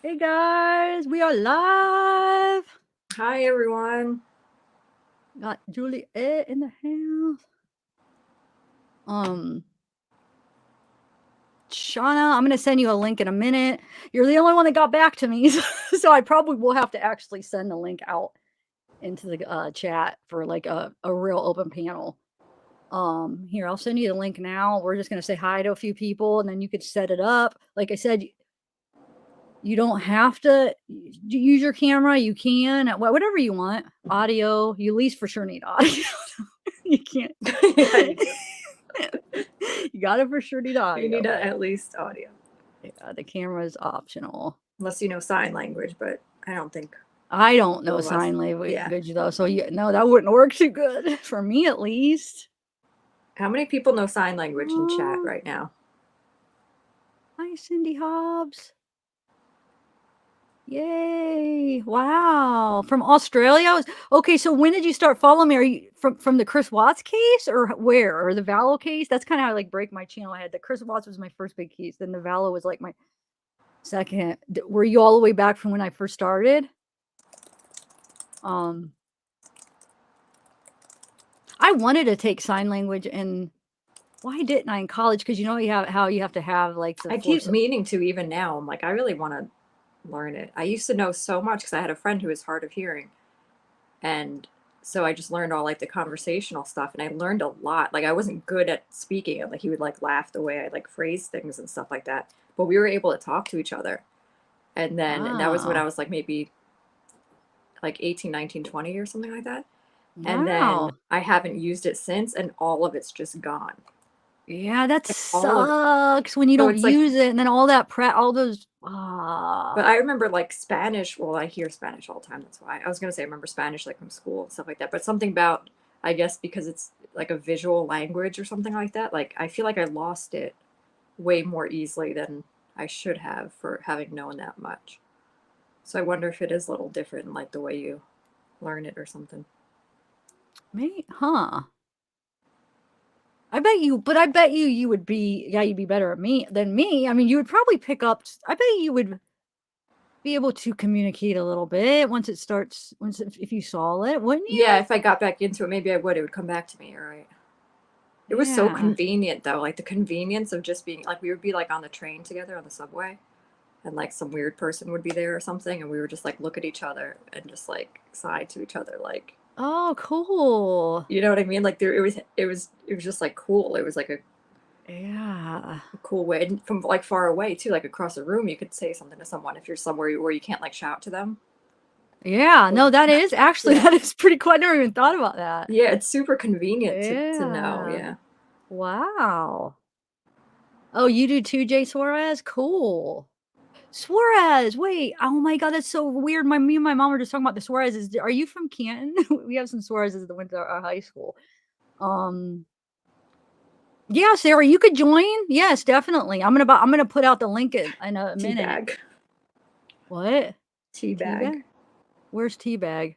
Hey guys, we are live. Hi, everyone. Got Juliet in the house. Um, Shauna, I'm gonna send you a link in a minute. You're the only one that got back to me, so I probably will have to actually send the link out into the chat for like a real open panel. Here, I'll send you the link now. We're just gonna say hi to a few people, and then you could set it up. Like I said, you don't have to use your camera. You can whatever you want. Audio, you at least for sure need audio. You can't. Yeah, you do. You gotta for sure need You audio, need but at least audio, yeah, the camera is optional. unless you know sign language, but I don't think I don't two know of us. sign Yeah. language though, so no, that wouldn't work too good for me at least. How many people know sign language in chat Um, right now? Hi, Cindy Hobbs. Yay! Wow, from Australia. Okay, so when did you start following me? Are you from the Chris Watts case, or where, or the Vallow case? That's kind of how I like break my channel. I had the Chris Watts was my first big case, then the Vallow was like my second. Were you all the way back from when I first started? Um, I wanted to take sign language, and why didn't I in college? Because you know you have how you have to have like the I keep force. meaning to even now. I'm like, I really want to learn it. I used to know so much because I had a friend who was hard of hearing. And so I just learned all like the conversational stuff and I learned a lot. Like I wasn't good at speaking it. Like he would like laugh the way I like phrase things and stuff like that. But we were able to talk to each other. And then that was when I Wow, was like maybe like 18, 19, 20 or something like that. And then wow. I haven't used it since and all of it's just gone. Yeah, that Like all of it. sucks when you So don't it's like, use it, and then all that all those. but I remember like Spanish. Well, I hear Spanish all the time. That's why I was going to say I remember Spanish like from school and stuff like that. But something about, I guess because it's like a visual language or something like that, like I feel like I lost it way more easily than I should have for having known that much. So I wonder if it is a little different in like the way you learn it or something. Me, huh? I bet you would be, yeah, you'd be better at me than me. I mean, you would probably pick up. I bet you would be able to communicate a little bit once it starts. Once if you saw it, wouldn't Yeah, you? if I got back into it, maybe I would. It would come back to me, right? It was so Yeah. convenient though, like the convenience of just being like we would be like on the train together on the subway and like some weird person would be there or something and we would just like look at each other and just like sigh to each other like Oh, cool. you know what I mean? Like there it was just like cool. It was like Yeah. a cool way and from like far away too, like across a room you could say something to someone if you're somewhere where you can't like shout to them. Yeah. No, that is actually Yeah. that is pretty cool. I never even thought about that. Yeah, it's super convenient to know, Yeah. yeah. Wow. Oh, you do too, Jay Suarez? Cool. Suarez, wait. Oh my god, that's so weird. Me and my mom were just talking about the Suarezes. Are you from Canton? We have some Suarezes that went to our high school. Um, yeah, Sarah, you could join. Yes, definitely. I'm gonna put out the link in a minute. Teabag. What? Teabag. Teabag? Where's Teabag?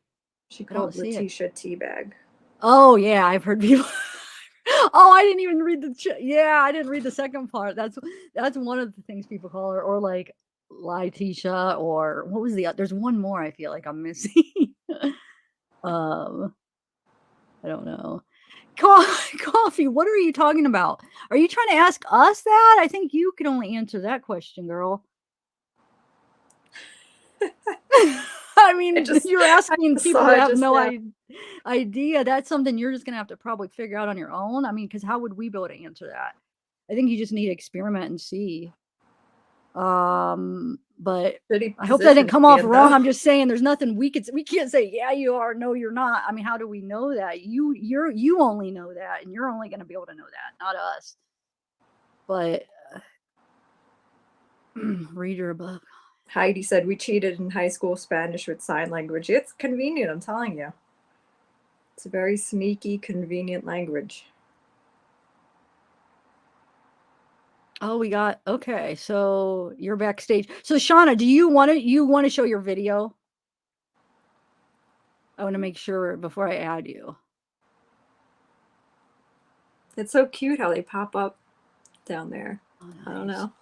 She I don't called see it. Letecia teabag. Oh yeah, I've heard people. Oh, I didn't even read yeah, I didn't read the second part. That's one of the things people call her, or like Litisha, or what was the there's one more I feel like I'm missing. um, I don't know. Coffee, what are you talking about? Are you trying to ask us that? I think you can only answer that question, girl. I I mean, just you're I asking just people saw that it have just no now. idea. That's something you're just gonna have to probably figure out on your own. I mean, because how would we be able to answer that? I think you just need to experiment and see. But Shitty I hope that didn't position to come be off in wrong. though. I'm just saying there's nothing we can't say, yeah, you are, no, you're not. I mean, how do we know that? You only know that, and you're only gonna be able to know that, not us. But read your book. Heidi said we cheated in high school Spanish with sign language. It's convenient, I'm telling you. It's a very sneaky, convenient language. Oh, we got okay. So you're backstage. So Shauna, do you want to show your video? I want to make sure before I add you. It's so cute how they pop up down there. Oh, I don't nice. know.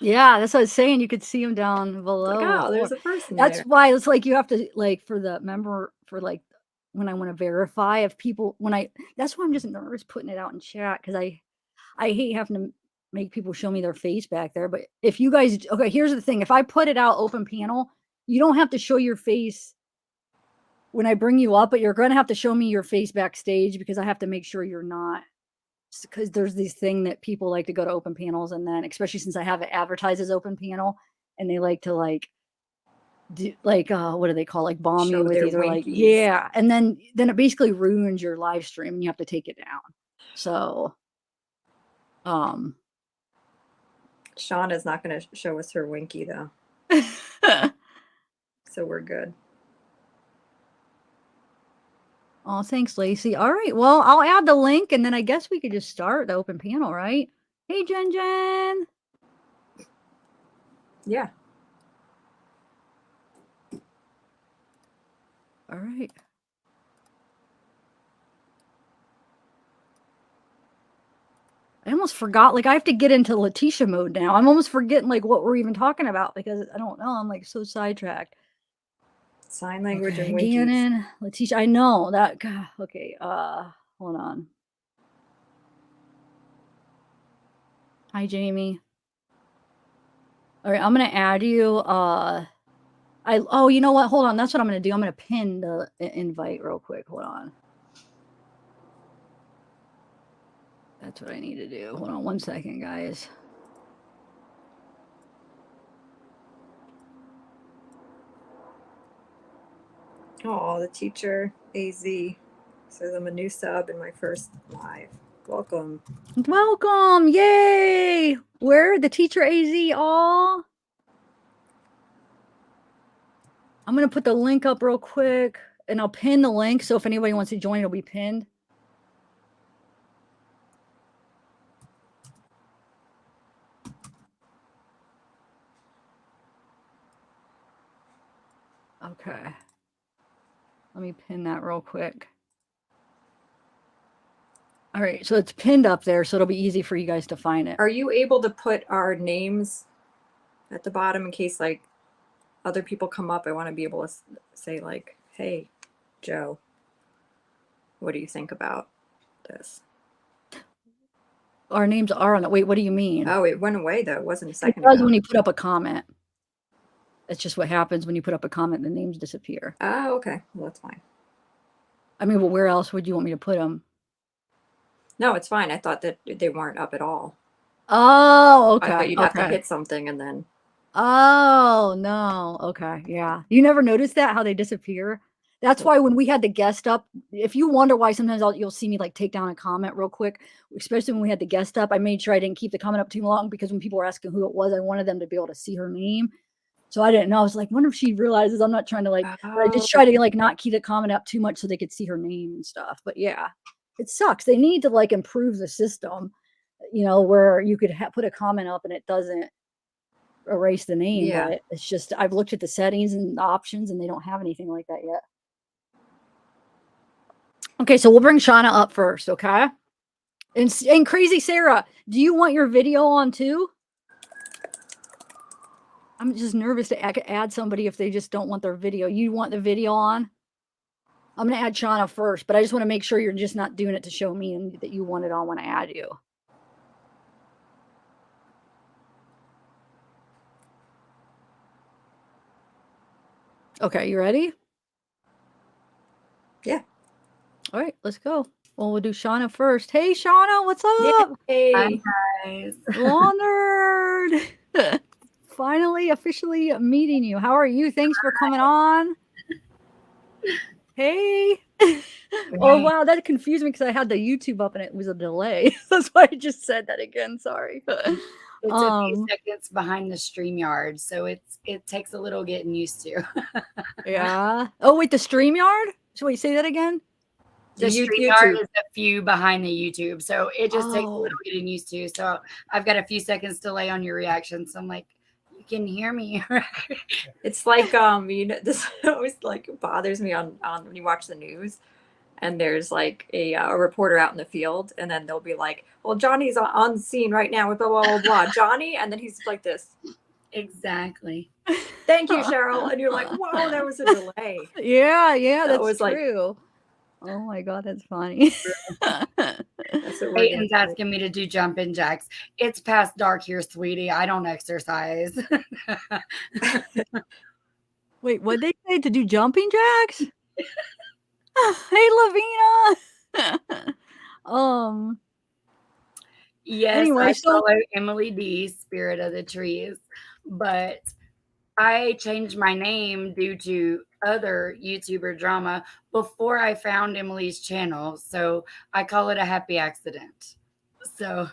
Yeah, that's what I was saying. You could see them down Like, below. oh, there's a person That's there. why it's like you have to like for the member for like when I want to verify if people when I that's why I'm just nervous putting it out in chat because I hate having to make people show me their face back there. But if you guys okay, here's the thing: if I put it out open panel, you don't have to show your face when I bring you up, but you're going to have to show me your face backstage because I have to make sure you're not because there's this thing that people like to go to open panels and then especially since I have it advertised as open panel and they like to like do like what do they call like bomb you Show with their either like winkies. yeah and then it basically ruins your live stream and you have to take it down. So Shauna's not going to show us her winky though. So we're good. Oh, thanks, Lacey. All right. Well, I'll add the link and then I guess we could just start the open panel, right? Hey, Jen. Yeah. All right. I almost forgot. Like, I have to get into Letecia mode now. I'm almost forgetting, like, what we're even talking about because I don't know. I'm, like, so sidetracked. Sign language Okay, and winkies. Gannon, Letecia. I know that. God, okay. Hold on. Hi, Jamie. All right, I'm gonna add you. Oh, you know what? Hold on. That's what I'm gonna do. I'm gonna pin the invite real quick. Hold on. That's what I need to do. Hold on 1 second, guys. Oh, the teacher AZ says I'm a new sub in my first live. Welcome. Welcome. Yay. Where the teacher AZ all? I'm going to put the link up real quick and I'll pin the link. So if anybody wants to join, it'll be pinned. Okay. Let me pin that real quick. All right. So it's pinned up there. So it'll be easy for you guys to find it. Are you able to put our names at the bottom in case like other people come up? I want to be able to say like, hey, Joe, what do you think about this? Our names are on it. Wait, what do you mean? Oh, it went away though. It wasn't a second It does ago. when you put up a comment. That's just what happens when you put up a comment, the names disappear. Oh, okay. Well, that's fine. I mean, well, where else would you want me to put them? No, it's fine. I thought that they weren't up at all. Oh, okay. I thought you'd have to hit something and then. Oh, no. Okay. Yeah. You never noticed that, how they disappear? That's why when we had the guest up, if you wonder why sometimes you'll see me like take down a comment real quick, especially when we had the guest up, I made sure I didn't keep the comment up too long because when people were asking who it was, I wanted them to be able to see her name. So I didn't know. I was like, wonder if she realizes I'm not trying to like, but I just try to like not keep the comment up too much so they could see her name and stuff. But yeah, it sucks. They need to like improve the system, you know, where you could put a comment up and it doesn't erase the name. Yeah. But it's just, I've looked at the settings and the options and they don't have anything like that yet. Okay, so we'll bring Shauna up first, okay? And Crazy Sarah, do you want your video on too? I'm just nervous to add somebody if they just don't want their video. You want the video on? I'm going to add Shauna first, but I just want to make sure you're just not doing it to show me and that you want it on when I add you. Okay, you ready? Yeah. All right, let's go. Well, we'll do Shauna first. Hey, Shauna, what's up? Hey. Hi, guys. Law nerd. Finally, officially meeting you. How are you? Thanks for coming on. Hey. Oh, wow. That confused me because I had the YouTube up and it was a delay. That's why I just said that again. Sorry. It's a few seconds behind the StreamYard, so it takes a little getting used to. Yeah. Oh, wait, the StreamYard? So wait, say that again? The StreamYard is a few behind the YouTube, so it just takes a little getting used to. So I've got a few seconds delay on your reaction. So I'm like, you can hear me. It's like you know, this always like bothers me on when you watch the news, and there's like a reporter out in the field, and then they'll be like, well, Johnny's on scene right now with blah blah blah blah. Johnny, and then he's like this. Exactly. Thank you, Cheryl. And you're like, whoa, that was a delay. Yeah, That that's was like- true. Oh my God, that's funny. That's what we're Peyton's gonna do. asking me to do jumping jacks. It's past dark here, sweetie. I don't exercise. Wait, what'd they say, to do jumping jacks? Hey, Lavina. Yes, Anyway, I so- follow Emily D, Spirit of the Trees, but I changed my name due to other YouTuber drama before I found Emily's channel. So I call it a happy accident. So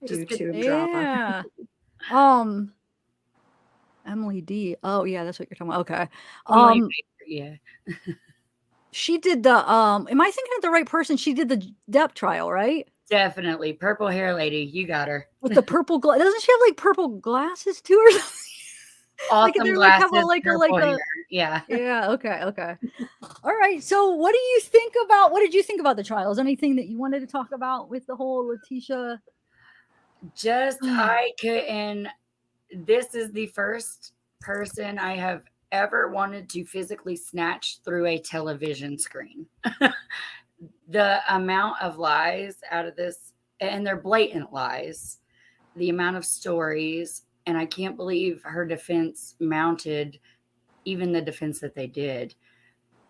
just YouTube drama. Yeah. Emily D. Oh yeah, that's what you're talking about. Okay. Emily Baker, yeah. She did the am I thinking of the right person? She did the Depp trial, right? Definitely. Purple hair lady. You got her. With the purple doesn't she have like purple glasses too or something? Awesome they're glasses, like have purple a hair. Yeah. Yeah, okay. All right. So what did you think about the trials? Anything that you wanted to talk about with the whole Letecia? I couldn't. This is the first person I have ever wanted to physically snatch through a television screen. The amount of lies out of this, and they're blatant lies, the amount of stories, and I can't believe her defense mounted even the defense that they did.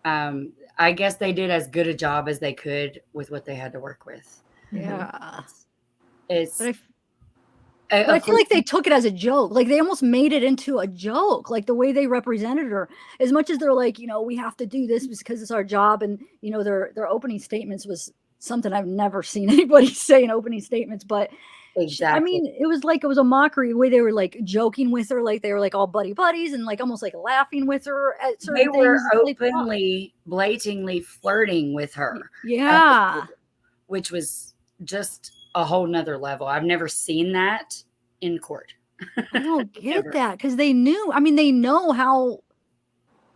I guess they did as good a job as they could with what they had to work with. Yeah. It's But I feel like they took it as a joke. Like they almost made it into a joke, like the way they represented her. As much as they're like, we have to do this because it's our job. And, their opening statements was something I've never seen anybody say in opening statements. But exactly. I mean, it was a mockery, the way they were like joking with her, like they were like all buddies and like almost like laughing with her at certain things. They were openly, blatantly flirting with her. Yeah. Which was just a whole nother level. I've never seen that in court. I don't get that because they know how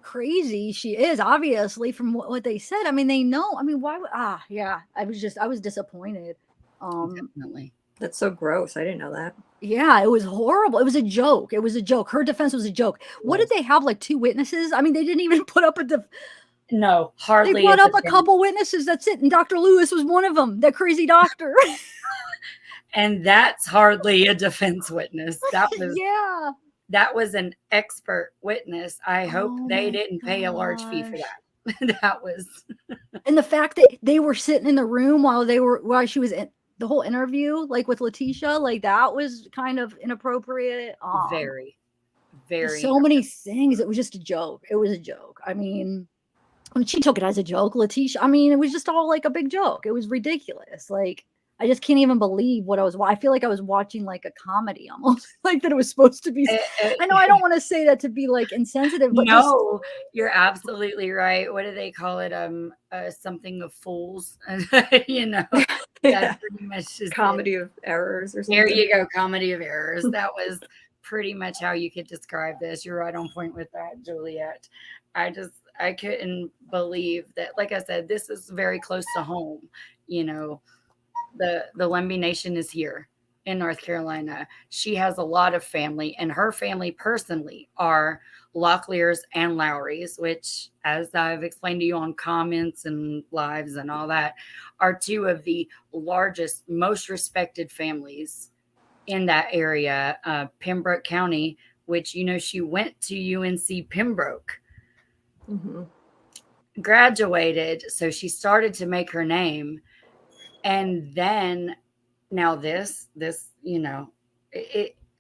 crazy she is, obviously, from what they said. I mean, they know. I mean, why would yeah. I was disappointed. Definitely. That's so gross. I didn't know that. Yeah, it was horrible. It was a joke. Her defense was a joke. What did they have, like 2 witnesses? I mean, they didn't even put up no, hardly. They brought up a couple witnesses. That's it. And Dr. Lewis was one of them. That crazy doctor. And that's hardly a defense witness. That was That was an expert witness. I hope they didn't pay a large fee for that. That was. And the fact that they were sitting in the room while she was in the whole interview, like with Letecia, like that was kind of inappropriate. Very. So many things. It was just a joke. It was a joke. I mean, she took it as a joke. Letecia, I mean, it was just all like a big joke. It was ridiculous. Like, I just can't even believe what I feel like I was watching like a comedy almost, like that it was supposed to be. I know I don't want to say that to be like insensitive, but no, you're absolutely right. What do they call it? Something of fools. That's pretty much just comedy of errors or something. There you go, comedy of errors. That was pretty much how you could describe this. You're right on point with that, Juliet. I couldn't believe that. Like I said, this is very close to home. The Lemby Nation is here in North Carolina. She has a lot of family, and her family personally are Locklears and Lowrys, which, as I've explained to you on comments and lives and all that, are 2 of the largest, most respected families in that area. Pembroke County, which, she went to UNC Pembroke, graduated. So she started to make her name. And then now this,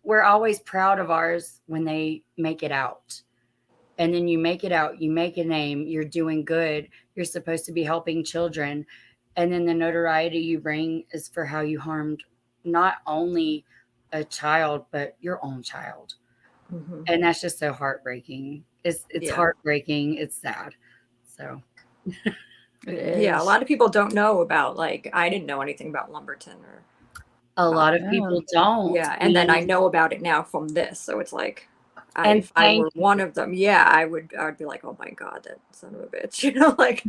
we're always proud of ours when they make it out. And then you make it out, you make a name, you're doing good. You're supposed to be helping children. And then the notoriety you bring is for how you harmed not only a child, but your own child. And that's just so heartbreaking. It's heartbreaking. It's sad. So yeah, a lot of people don't know about, like, I didn't know anything about Lumberton or a lot of people don't. Yeah, and then I know about it now from this, so it's like if I were one of them, yeah, I'd be like, oh my God, that son of a bitch, like.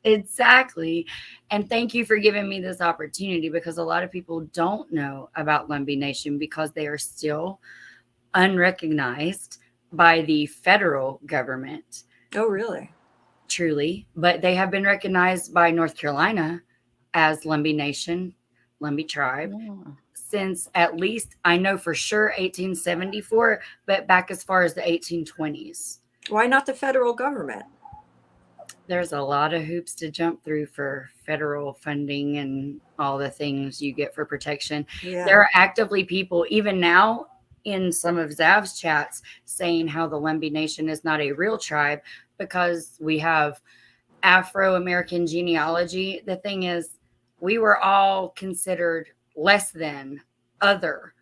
Exactly. And thank you for giving me this opportunity, because a lot of people don't know about Lumbee Nation because they are still unrecognized by the federal government. Oh, really? Truly. But they have been recognized by North Carolina as Lumbee Nation, Lumbee Tribe, since at least, I know for sure, 1874, but back as far as the 1820s. Why not the federal government? There's a lot of hoops to jump through for federal funding and all the things you get for protection. Yeah. There are actively people, even now, in some of Zav's chats, saying how the Lumbee Nation is not a real tribe because we have Afro-American genealogy. The thing is, we were all considered less than other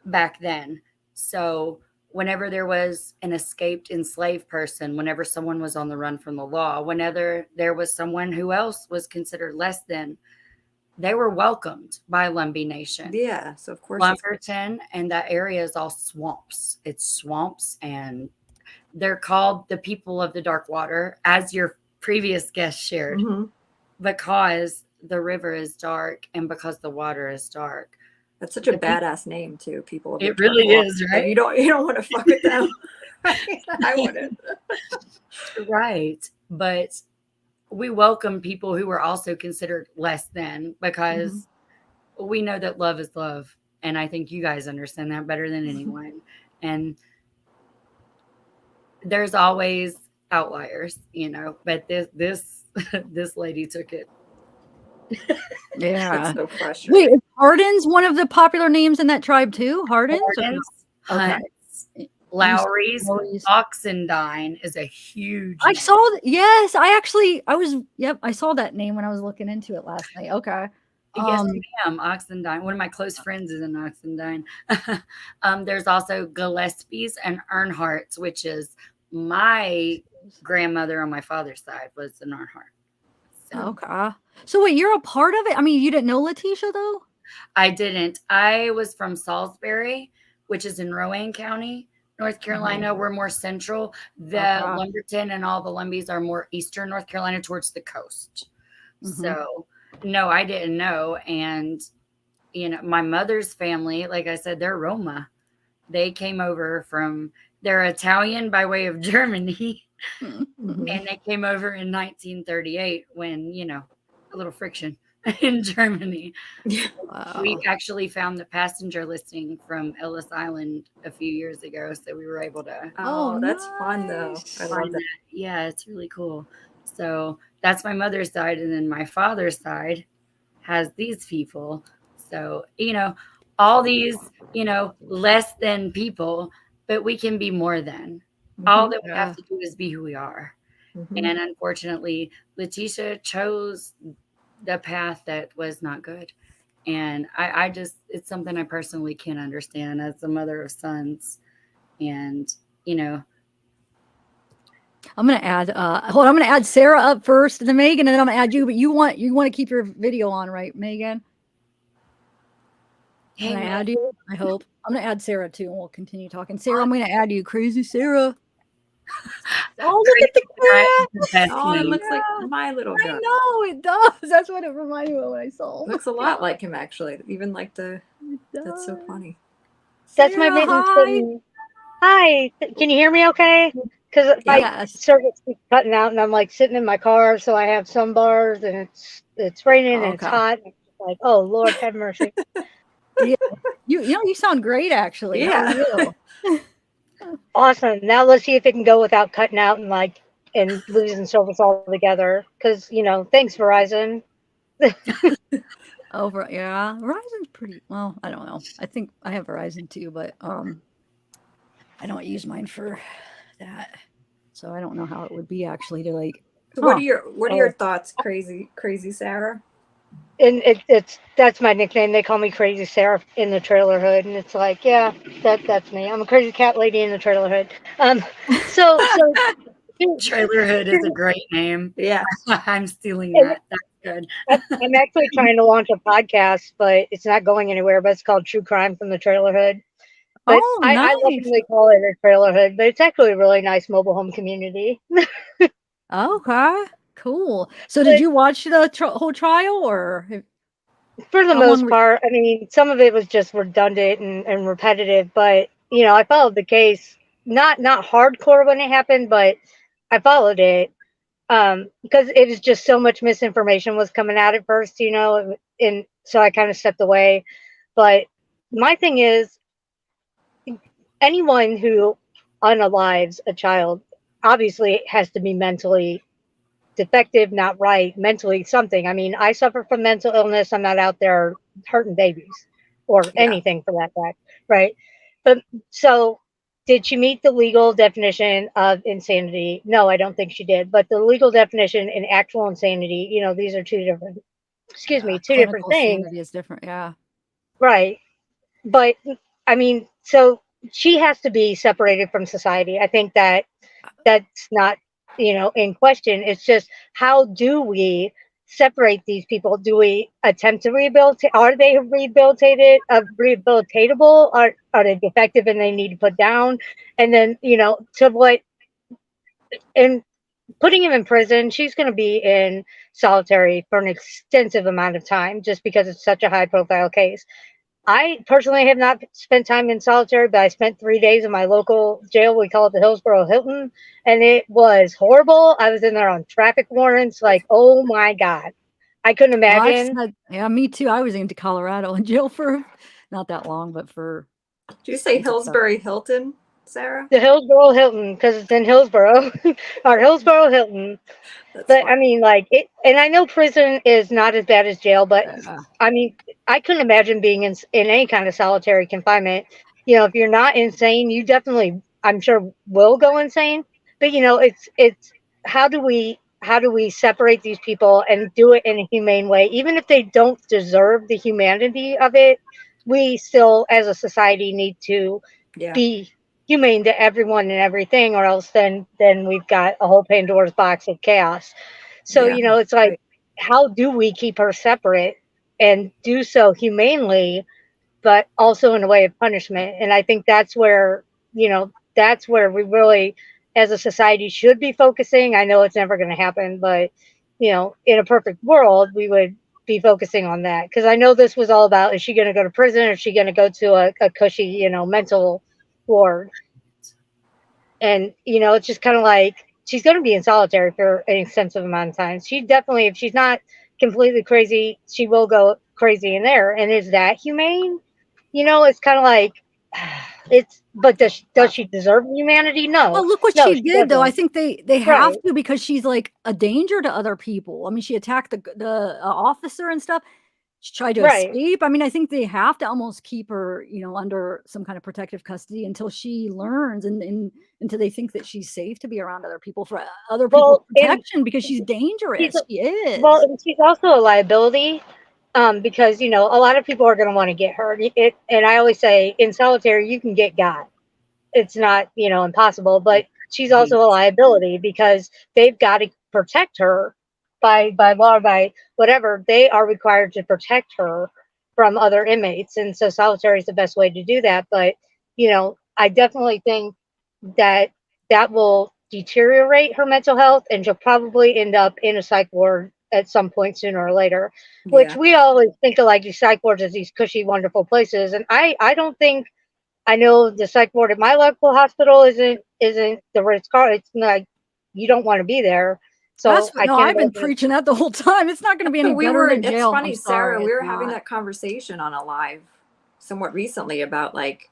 back then. So whenever there was an escaped enslaved person, whenever someone was on the run from the law, whenever there was someone who else was considered less than, they were welcomed by Lumbee Nation. Yeah, so of course. Lumberton and that area is all swamps. It's swamps, and they're called the people of the dark water, as your previous guest shared, because the river is dark and because the water is dark. That's such a badass name too. People of the It really is, right? Like, you don't want to fuck with them. I wouldn't. Right. But we welcome people who are also considered less than, because we know that love is love. And I think you guys understand that better than anyone. And there's always outliers, but this lady took it. Yeah. That's so frustrating. Wait, Hardin's one of the popular names in that tribe too? Hardin's? Hunts, Lowry's, Oxendine is a huge. I saw yes, I saw that name when I was looking into it last night. Okay. Yes, ma'am. Oxendine. One of my close friends is in Oxendine. There's also Gillespie's and Earnhardt's, which is my grandmother on my father's side was an Earnhardt. So. Okay. So wait, you're a part of it? I mean, you didn't know Letecia though? I didn't. I was from Salisbury, which is in Rowan County, North Carolina. We're more central. The Lumberton and all the Lumbees are more eastern North Carolina towards the coast. So no, I didn't know. And, my mother's family, like I said, they're Roma. They came over they're Italian by way of Germany. And they came over in 1938 when, a little friction in Germany. Wow. We actually found the passenger listing from Ellis Island a few years ago. So we were able to. Oh, that's fun though. I love that. Yeah, it's really cool. So that's my mother's side. And then my father's side has these people. So, all these, less than people, but we can be more than. All that we have to do is be who we are. And unfortunately, Letecia chose the path that was not good. And I just, it's something I personally can't understand as a mother of sons. And, I'm going to add, I'm going to add Sarah up first, and then Megan, and then I'm going to add you, but you want to keep your video on, right, Megan? Can I add you? I hope. I'm going to add Sarah too, and we'll continue talking. Sarah, I'm going to add you. Crazy Sarah. Oh, look at the cat. Oh, it looks like my little guy. I know, it does. That's what it reminded me of when I saw him. Looks a lot like him, actually. Even like that's so funny. That's my mittens. Hi. Can you hear me okay? Because my service keeps cutting out, and I'm like sitting in my car, so I have some bars, and it's raining and it's hot. And it's like, oh Lord, have mercy. Yeah. You sound great, actually. Yeah. Awesome. Now let's see if it can go without cutting out and losing service altogether. Because thanks Verizon. Verizon's pretty well. I don't know. I think I have Verizon too, but I don't use mine for that, so I don't know how it would be actually to like. So what are your thoughts, crazy Sarah? And that's my nickname. They call me Crazy Sarah in the trailer hood, and it's like, yeah, that's me. I'm a crazy cat lady in the trailer hood. So trailer hood is a great name. Yeah, I'm stealing that. That's good. I'm actually trying to launch a podcast, but it's not going anywhere. But it's called True Crime from the Trailer Hood. But Oh, I nice. lovingly call it a trailer hood, but it's actually a really nice mobile home community. Okay, cool. So did But you watch the whole trial, or for the how long most were part, I mean, some of it was just redundant and repetitive, but I followed the case, not hardcore when it happened, but I followed it because it was just so much misinformation was coming out at first, and so I kind of stepped away. But my thing is, anyone who unalives a child obviously has to be mentally defective, not right, mentally something. I mean, I suffer from mental illness. I'm not out there hurting babies or Yeah. anything for that fact, right? But so, did she meet the legal definition of insanity? No, I don't think she did. But the legal definition and actual insanity, these are two different, two different clinical things, sanity is different? Yeah. right? But I mean, so she has to be separated from society. I think that's not in question. It's just, how do we separate these people? Do we attempt to rehabilitate? Are they rehabilitatable? Are they defective and they need to put down? And then to what, and putting him in prison, she's going to be in solitary for an extensive amount of time just because it's such a high profile case. I personally have not spent time in solitary, but I spent 3 days in my local jail. We call it the Hillsborough Hilton, and it was horrible. I was in there on traffic warrants. Like, oh my God. I couldn't Well, I've imagine. said, yeah, me too. I was into Colorado in jail for not that long, but for Did you say some stuff. Hillsbury Hilton, Sarah? The Hillsborough Hilton, because it's in Hillsborough, or Hillsborough Hilton. That's But fine. I mean, like it, and I know prison is not as bad as jail, but I mean, I couldn't imagine being in any kind of solitary confinement. If you're not insane, you definitely, I'm sure, will go insane. But it's how do we separate these people and do it in a humane way, even if they don't deserve the humanity of it. We still, as a society, need to Yeah. be humane to everyone and everything, or else then we've got a whole Pandora's box of chaos. So Yeah. it's like, Right. how do we keep her separate and do so humanely, but also in a way of punishment? And I think that's where we really, as a society, should be focusing. I know it's never going to happen, but in a perfect world, we would be focusing on that, because I know this was all about, is she going to go to prison, or is she going to go to a cushy mental ward? And it's just kind of like, she's going to be in solitary for an extensive amount of time. She definitely, if she's not completely crazy, she will go crazy in there. And is that humane? It's kind of like, but does she deserve humanity? No. Well, look what No, she did, though. I doesn't. think they have Right. to, because she's like a danger to other people. I mean, she attacked the officer and stuff. She tried to Right. escape. I mean, I think they have to almost keep her, under some kind of protective custody until she learns, and until they think that she's safe to be around other people, for other people's Well, and protection, because she's dangerous. She is. and she's also a liability, because a lot of people are going to want to get her. And I always say, in solitary, you can get got. It's not impossible, but she's also a liability, because they've got to protect her by law, by whatever. They are required to protect her from other inmates, and so solitary is the best way to do that. But I definitely think that will deteriorate her mental health, and she'll probably end up in a psych ward at some point sooner or later. Which Yeah. we always think of, like, these psych wards as these cushy, wonderful places, and I don't think, I know the psych ward at my local hospital isn't the Ritz-Carlton. It's like, you don't want to be there. So I've been preaching that the whole time. It's not going to be any So better than it's jail. funny, I'm Sarah, sorry, we it's were having not. that conversation on a live somewhat recently about, like,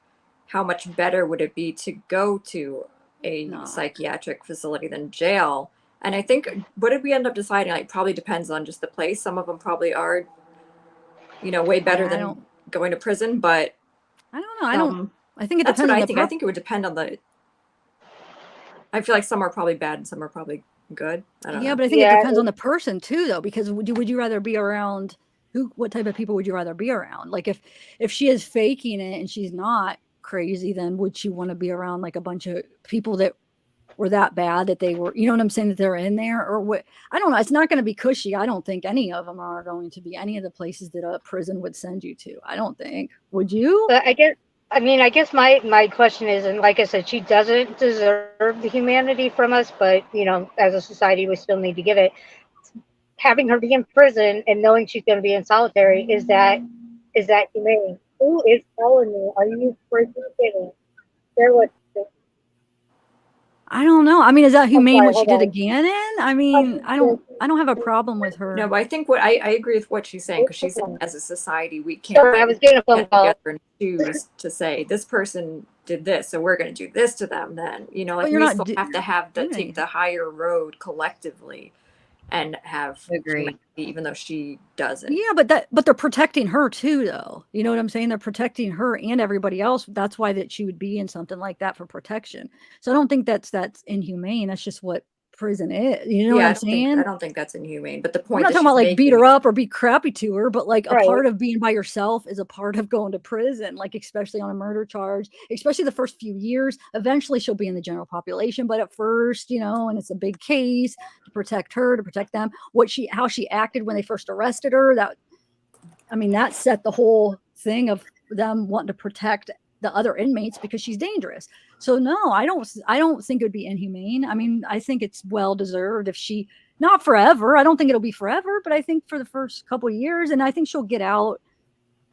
how much better would it be to go to a psychiatric facility than jail. And I think, what did we end up deciding? Like, probably depends on just the place. Some of them probably are, way better than going to prison, but I don't know. I think it that's depends what on I think. I think it would depend on I feel like some are probably bad and some are probably good. I don't know. But I think it depends on the person too, though, because would you rather be around what type of people would you rather be around? Like, if she is faking it and she's not crazy, then would she want to be around like a bunch of people that were that bad, that they were, you know what I'm saying, that they're in there, or what? I don't know. It's not going to be cushy. I don't think any of them are going to be any of the places that a prison would send you to. I don't think. Would you? But I guess I mean, I guess my question is, and like I said, she doesn't deserve the humanity from us, but as a society, we still need to give it. Having her be in prison and knowing she's going to be in solitary, is that humane? Who is telling me? Are you freaking kidding? There was. I don't know. I mean, is that humane sorry, what she hold did on. again in? I mean, I don't have a problem with her. No, but I think I agree with what she's saying, because she said as a society we can't Sorry, I was getting a phone get call. together and choose to say this person did this, so we're going to do this to them. Then like you're we not still have to have doing take the higher road collectively, and have Agreed. humanity, even though she doesn't. Yeah, but they're protecting her too, though. You know what I'm saying? They're protecting her and everybody else. That's why that she would be in something like that, for protection. So I don't think that's inhumane. That's just what prison is. You know what I'm saying? I don't think that's inhumane. But the I'm point not that talking about she's like beat making her up or be crappy to her, but like a Right. part of being by yourself is a part of going to prison, like especially on a murder charge, especially the first few years. Eventually she'll be in the general population, but at first, and it's a big case to protect her, to protect them. How she acted when they first arrested her, that set the whole thing of them wanting to protect the other inmates because she's dangerous. So no, I don't think it would be inhumane. I mean, I think it's well deserved if she, not forever. I don't think it'll be forever, but I think for the first couple of years, and I think she'll get out.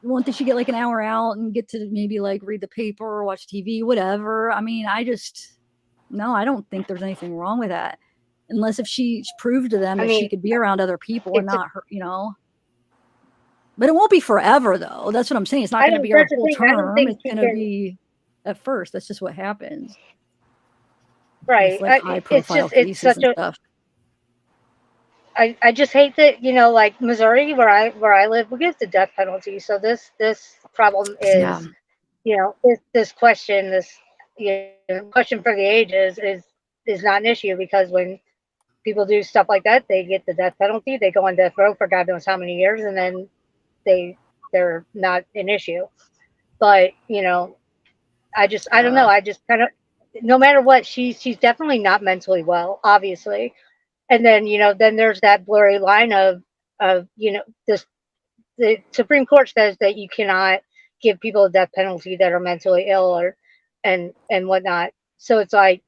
Won't she get like an hour out and get to maybe like read the paper or watch TV, whatever. I mean, I don't think there's anything wrong with that, unless if she proved to them that she could be around other people and not her, But it won't be forever, though. That's what I'm saying. It's not going to be her whole term. It's going to be at first. That's just what happens. Right. Like high-profile cases and stuff. I just hate that, like Missouri, where I live, we get the death penalty. So this problem is, this question, question for the ages is not an issue, because when people do stuff like that, they get the death penalty. They go on death row for God knows how many years, and then they're not an issue. But I don't know. I just kind of, no matter what, she's definitely not mentally well, obviously. And then then there's that blurry line of this. The Supreme Court says that you cannot give people a death penalty that are mentally ill and whatnot. So it's like,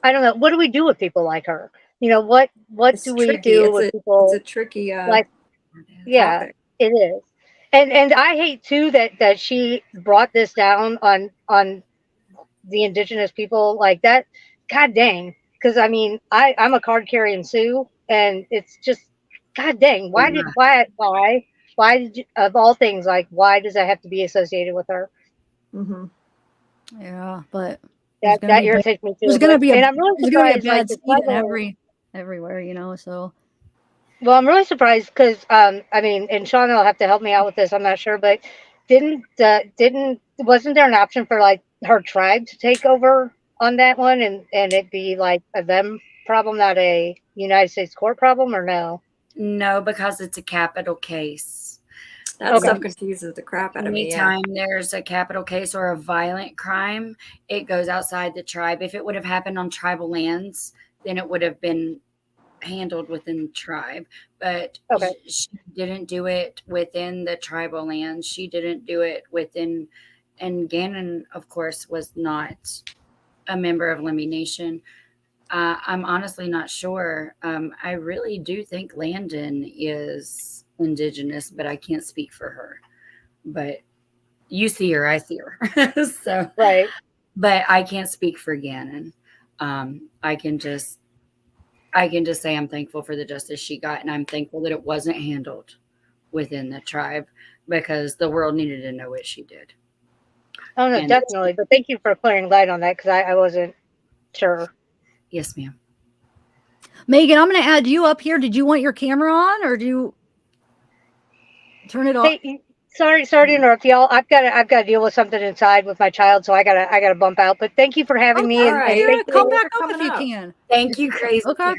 I don't know. What do we do with people like her? What do we do with people? It's a tricky yeah, topic. It is. And I hate too that she brought this down on the indigenous people like that. God dang. Because I'm a card carrying Sioux, and it's just, God dang, why did you, of all things, like, why does that have to be associated with her? Mm-hmm. Yeah, but that irritates me too. There's going to be I'm really surprised, like everywhere, so. Well, I'm really surprised because and Sean will have to help me out with this. I'm not sure, but wasn't there an option for like her tribe to take over on that one, and it be like a them problem, not a United States court problem, or no? No, because it's a capital case. That stuff confuses the crap out of me. Anytime there's a capital case or a violent crime, it goes outside the tribe. If it would have happened on tribal lands, then it would have been handled within the tribe. But she didn't do it within the tribal lands. She didn't do it within, and Gannon, of course, was not a member of Lemhi Nation. I'm honestly not sure. I really do think Landon is indigenous, but I can't speak for her. But you see her, I see her. So right. But I can't speak for Gannon. I can just say I'm thankful for the justice she got, and I'm thankful that it wasn't handled within the tribe, because the world needed to know what she did. Oh no, definitely. But thank you for clearing light on that, because I wasn't sure. Yes, ma'am. Megan, I'm going to add you up here. Did you want your camera on, or do you turn it off? Hey, sorry to interrupt y'all. I've got to deal with something inside with my child, so I gotta bump out. But thank you for having me. And come back up if you can. Thank you, crazy. Okay.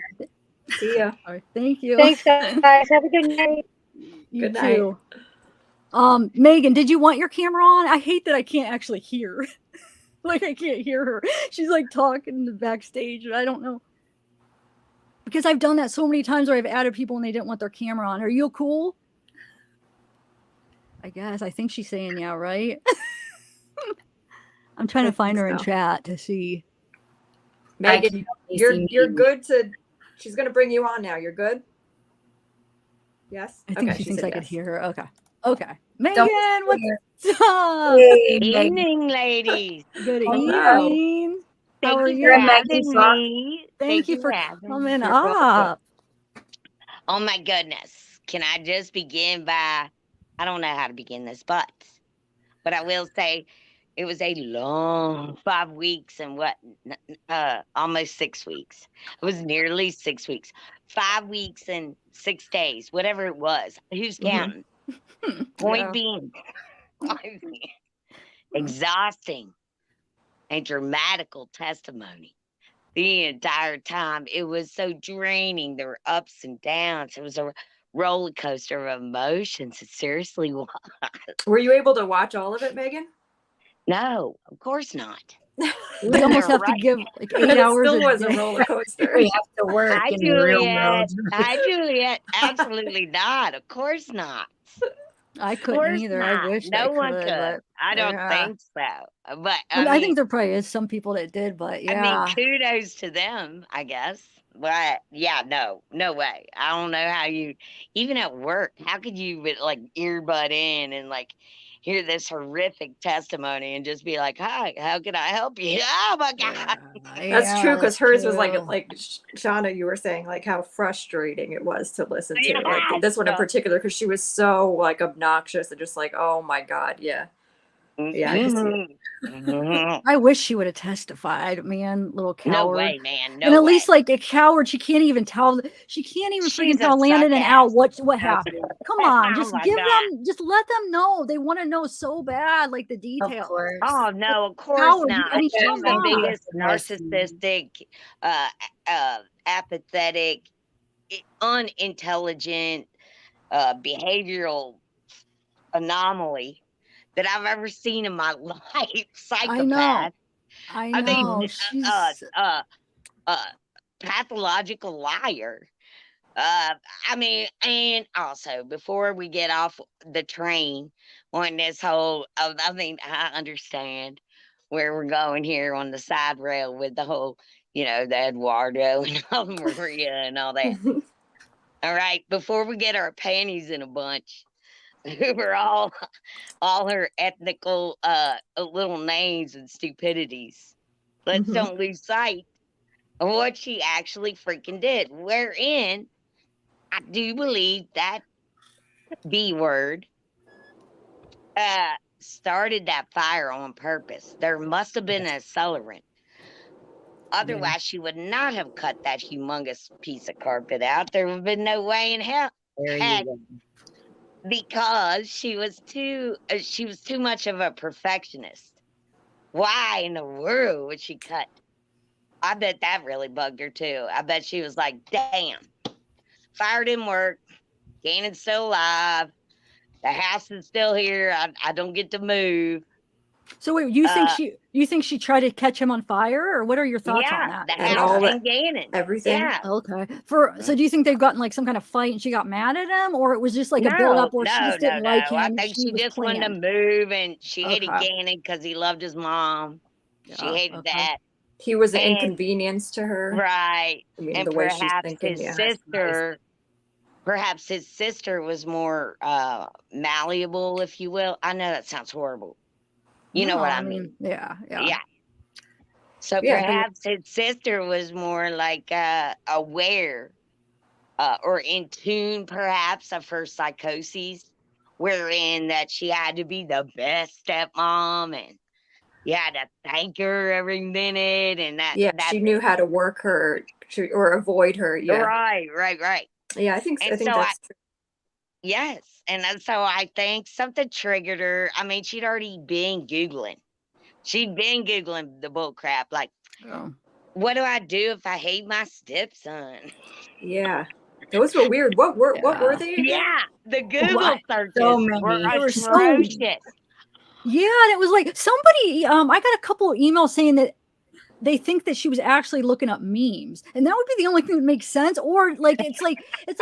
See ya. All right, thank you. Thanks, guys. Have a good night. You too. Megan, did you want your camera on? I hate that I can't actually hear. Like, I can't hear her. She's like talking in the backstage, and I don't know. Because I've done that so many times where I've added people and they didn't want their camera on. Are you cool? I guess. I think she's saying yeah, right? I'm trying to find her in chat to see. Megan, you're good to. She's gonna bring you on now. You're good. Yes. I think okay, she thinks I yes. could hear her. Okay. Okay. Megan, what's up? Evening, ladies. Good Hello. evening. How Thank are you you? for having me. Thank you for having coming me. up. Oh my goodness. Can I just begin by, I don't know how to begin this, but I will say it was a long 5 weeks and almost 6 weeks. It was nearly 6 weeks. 5 weeks and 6 days, whatever it was. Who's counting? Point being, exhausting and dramatical testimony. The entire time. It was so draining. There were ups and downs. It was a roller coaster of emotions. It seriously was. Were you able to watch all of it, Megan? No, of course not. We almost have to give like 8 hours. It still was day. a roller coaster. We have to work. Hi, in the real Juliet. world. Hi, Juliet. Absolutely not. Of course not. I Of couldn't course either. not. I wish No one could. could. But I don't yeah. think so. But I think there probably is some people that did, but yeah. I mean, kudos to them, I guess. But yeah, no way. I don't know how you, even at work, how could you like earbud in and like hear this horrific testimony and just be like, hi, how can I help you? Oh my God. That's true, because hers was like Shauna, you were saying like how frustrating it was to listen to. Like this one in particular, because she was so like obnoxious and just like, oh my God, yeah. Yeah, I can see it. I wish she would have testified, man, little coward. No way, man. No and at way. least like a coward, she can't even tell. She can't even freaking tell Landon and Al what happened. Come on, just my give God. them, just let them know. They want to know so bad, like the details. Of course. Oh no, of course Coward, not. I mean, She's come the on. biggest narcissistic, apathetic, unintelligent, behavioral anomaly that I've ever seen in my life. Psychopath. I know. She's pathological liar. I mean, and also before we get off the train on this whole, I mean, I understand where we're going here on the side rail with the whole, the Eduardo and Maria and all that. All right, before we get our panties in a bunch, over all her ethnical little names and stupidities, let's don't lose sight of what she actually freaking did. Wherein I do believe that B word started that fire on purpose. There must have been an accelerant. Otherwise, she would not have cut that humongous piece of carpet out. There would have been no way in hell. Because she was too much of a perfectionist. Why in the world would she cut? I bet that really bugged her too. I bet she was like, damn, fire didn't work. Gannon's still alive. The house is still here. I don't get to move. So wait, you think she tried to catch him on fire, or what are your thoughts on that? The house and Gannon. Everything. Yeah. Okay. So do you think they've gotten like some kind of fight and she got mad at him, or it was just like a build up where she just didn't like him? I think she just wanted to move, and she hated Gannon because he loved his mom. She hated that. He was an inconvenience to her. Right. I mean, and the way perhaps she's thinking, his sister was more malleable, if you will. I know that sounds horrible. You know what I mean? Yeah. So perhaps his sister was more like aware or in tune, perhaps, of her psychoses, wherein that she had to be the best stepmom and you had to thank her every minute, and that she knew how to work her or avoid her. Yeah, right. Yeah, I think that's true. Yes. And so I think something triggered her. I mean, she'd already been Googling. She'd been Googling the bull crap. Like, what do I do if I hate my stepson? Yeah. Those were weird. What were they again? Yeah. The Google searches were atrocious. Yeah. And it was like somebody, I got a couple of emails saying that they think that she was actually looking up memes. And that would be the only thing that makes sense. Or like, it's like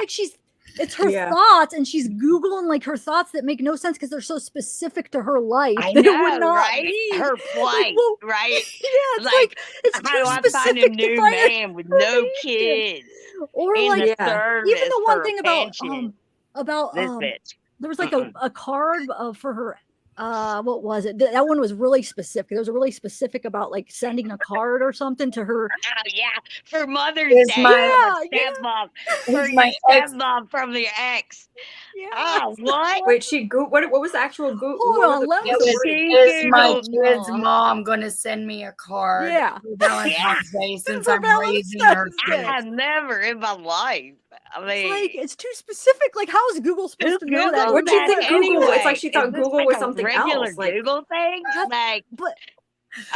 she's It's her thoughts, and she's Googling like her thoughts that make no sense because they're so specific to her life. I that know, it would not right? be. Her plight, well, right? Yeah, it's Like, it's how do too I find a specific to new find man with no kids or in like the service even the one for thing a pension? about This bitch. there was like a card for her. What was it? That one was really specific. There was a really specific about like sending a card or something to her. Oh yeah, for Mother's Is Day. my- Stepmom. Is For my your ex- stepmom from your ex. Yeah. Oh, what? Wait, what was the actual Google? Hold on, let me It was, She is my Googled- kid's mom going to send me a card Yeah. for Valentine's Day since For I'm raising Valentine's her Day. kids? I have never in my life. I mean, It's like it's too specific. Like, how is Google supposed to know that? Googles What'd you that think Google? anyway? It's like she thought Is this Google like was a something regular else. Like, Google thing. Like, But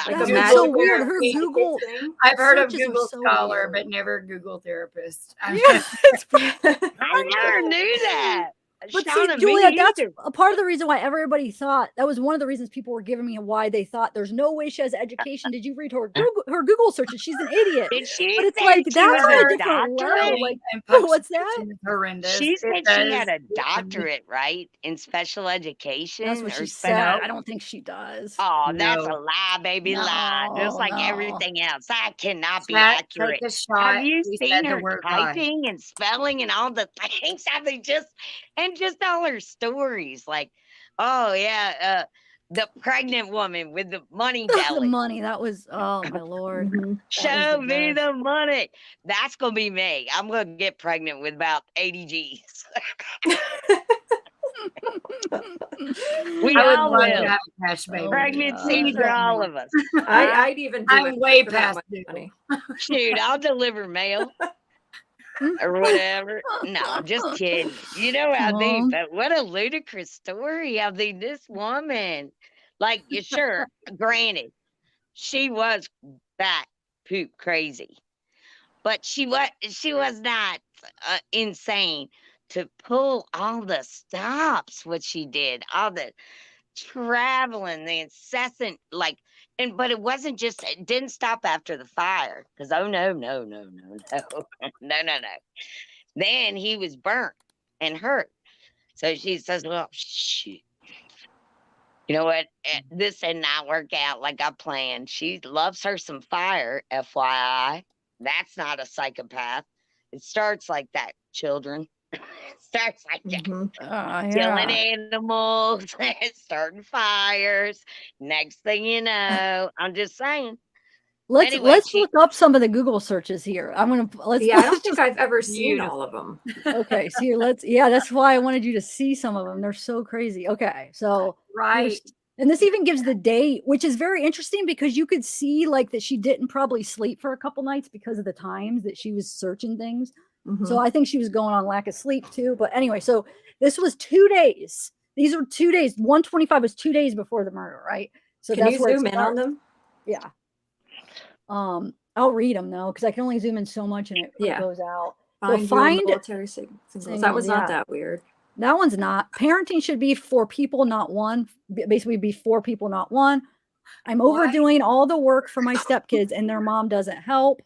like that's a what's so magic weird. Her therapy Google. thing. I've heard of searches are Google so Scholar, weird. but never Google Therapist. Yeah, it's I never knew that. But see, Shauna, me Julia, that's either. a part of the reason why everybody thought that was one of the reasons people were giving me why they thought there's no way she has education. Did you read her Google searches? She's an idiot. Did she But it's say like she that's was on a a different doctorate? level. Like, And what's that? punctuation is horrendous. She It said she had says- a doctorate, right, in special education. That's what or she something. said. I don't think she does. Oh, that's No. a lie, baby, lie. Just like No. everything else. That cannot be Chat, accurate. take a shot. Have you We seen said the her word lie. typing and spelling and all the things? I mean, just all her stories. Like, oh yeah, the pregnant woman with the money The belly. money. That was oh my lord. Mhm. Show me best. the money. That's gonna be me. I'm gonna get pregnant with about 80 G's. We I would all love will. to have a cash baby. Oh, Pregnancy God. for all of us. I'd even do I'm it way for that past much due. money. Shoot, I'll deliver mail or whatever. No, I'm just kidding. You know how Aw. but what a ludicrous story. I mean, this woman, like, sure, granted, she was that poop crazy, but she was not insane to pull all the stops. What she did, all the traveling, the incessant, like, but it wasn't just, it didn't stop after the fire, because oh no, no, no, no, no, no, no, no. Then he was burnt and hurt. So she says, well, shoot, you know what, this did not work out like I planned. She loves her some fire, FYI. That's not a psychopath. It starts like that, children. It starts like that. Mhm. Killing Yeah. animals, starting fires. Next thing you know, I'm just saying. Let's Anyway, she- look up some of the Google searches here. I'm gonna let's Yeah, I don't let's think just I've ever seen Beautiful. all of them. okay. So here, that's why I wanted you to see some of them. They're so crazy. Okay, so Right. here's- and this even gives the date, which is very interesting because you could see like that she didn't probably sleep for a couple nights because of the times that she was searching things. Mhm. So I think she was going on lack of sleep too. But anyway, so this was 2 days. These are 2 days. 125 was 2 days before the murder, right? So Can you where it zoom in on starts. them? Yeah. I'll read them though because I can only zoom in so much and it Yeah. goes out. Find find military singles. That singles, was yeah. not that weird. That one's not. Parenting should be for people, not one. Basically, be for people, not one. I'm overdoing all the work for my stepkids and their mom doesn't help.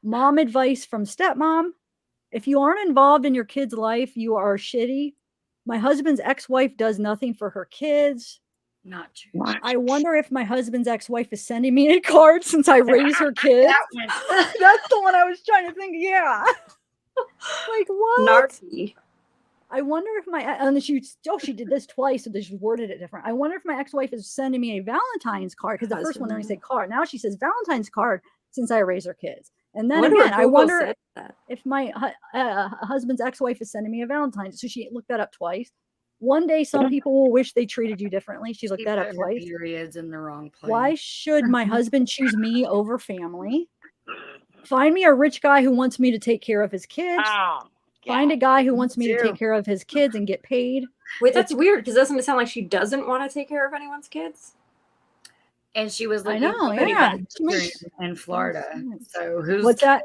Mom advice from stepmom. If you aren't involved in your kid's life, you are shitty. My husband's ex-wife does nothing for her kids. Not true. I wonder if my husband's ex-wife is sending me a card since I raise her kids. That one. That's the one I was trying to think. Yeah. Like what? Narky. I wonder if my and she did this twice, so she worded it different. I wonder if my ex-wife is sending me a Valentine's card because the first one only said card. Now she says Valentine's card since I raise her kids. And then again, I wonder if my husband's ex-wife is sending me a Valentine's. So she looked that up twice. One day, some people will wish they treated you differently. She's looked She that up put her twice. periods in the wrong place. Why should my husband choose me over family? Find me a rich guy who wants me to take care of his kids. Oh, Find a God. guy who wants me to too. take care of his kids and get paid. Wait, that's weird because doesn't it sound like she doesn't want to take care of anyone's kids? And she was I looking know, for somebody yeah. with a bedroom in Florida. So who's What's that?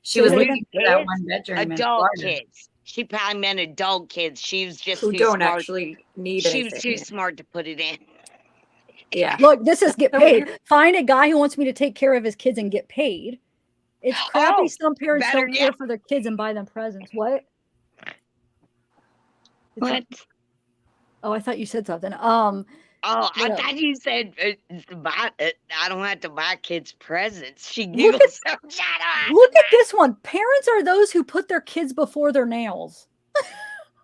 She was Say that looking for again. that one bedroom in Adult Florida. kids. She probably meant adult kids. She was just Who too don't smart. actually need She was anything. too smart to put it in. Yeah. Look, this is get paid. Find a guy who wants me to take care of his kids and get paid. It's crappy. Oh, Some parents better don't care yet. for their kids and buy them presents. What? What? Oh, I thought you said something. Oh, I Yeah. thought you said I don't have to buy kids presents. She Look giggles. So I don't have to Look at buy. this one. Parents are those who put their kids before their nails.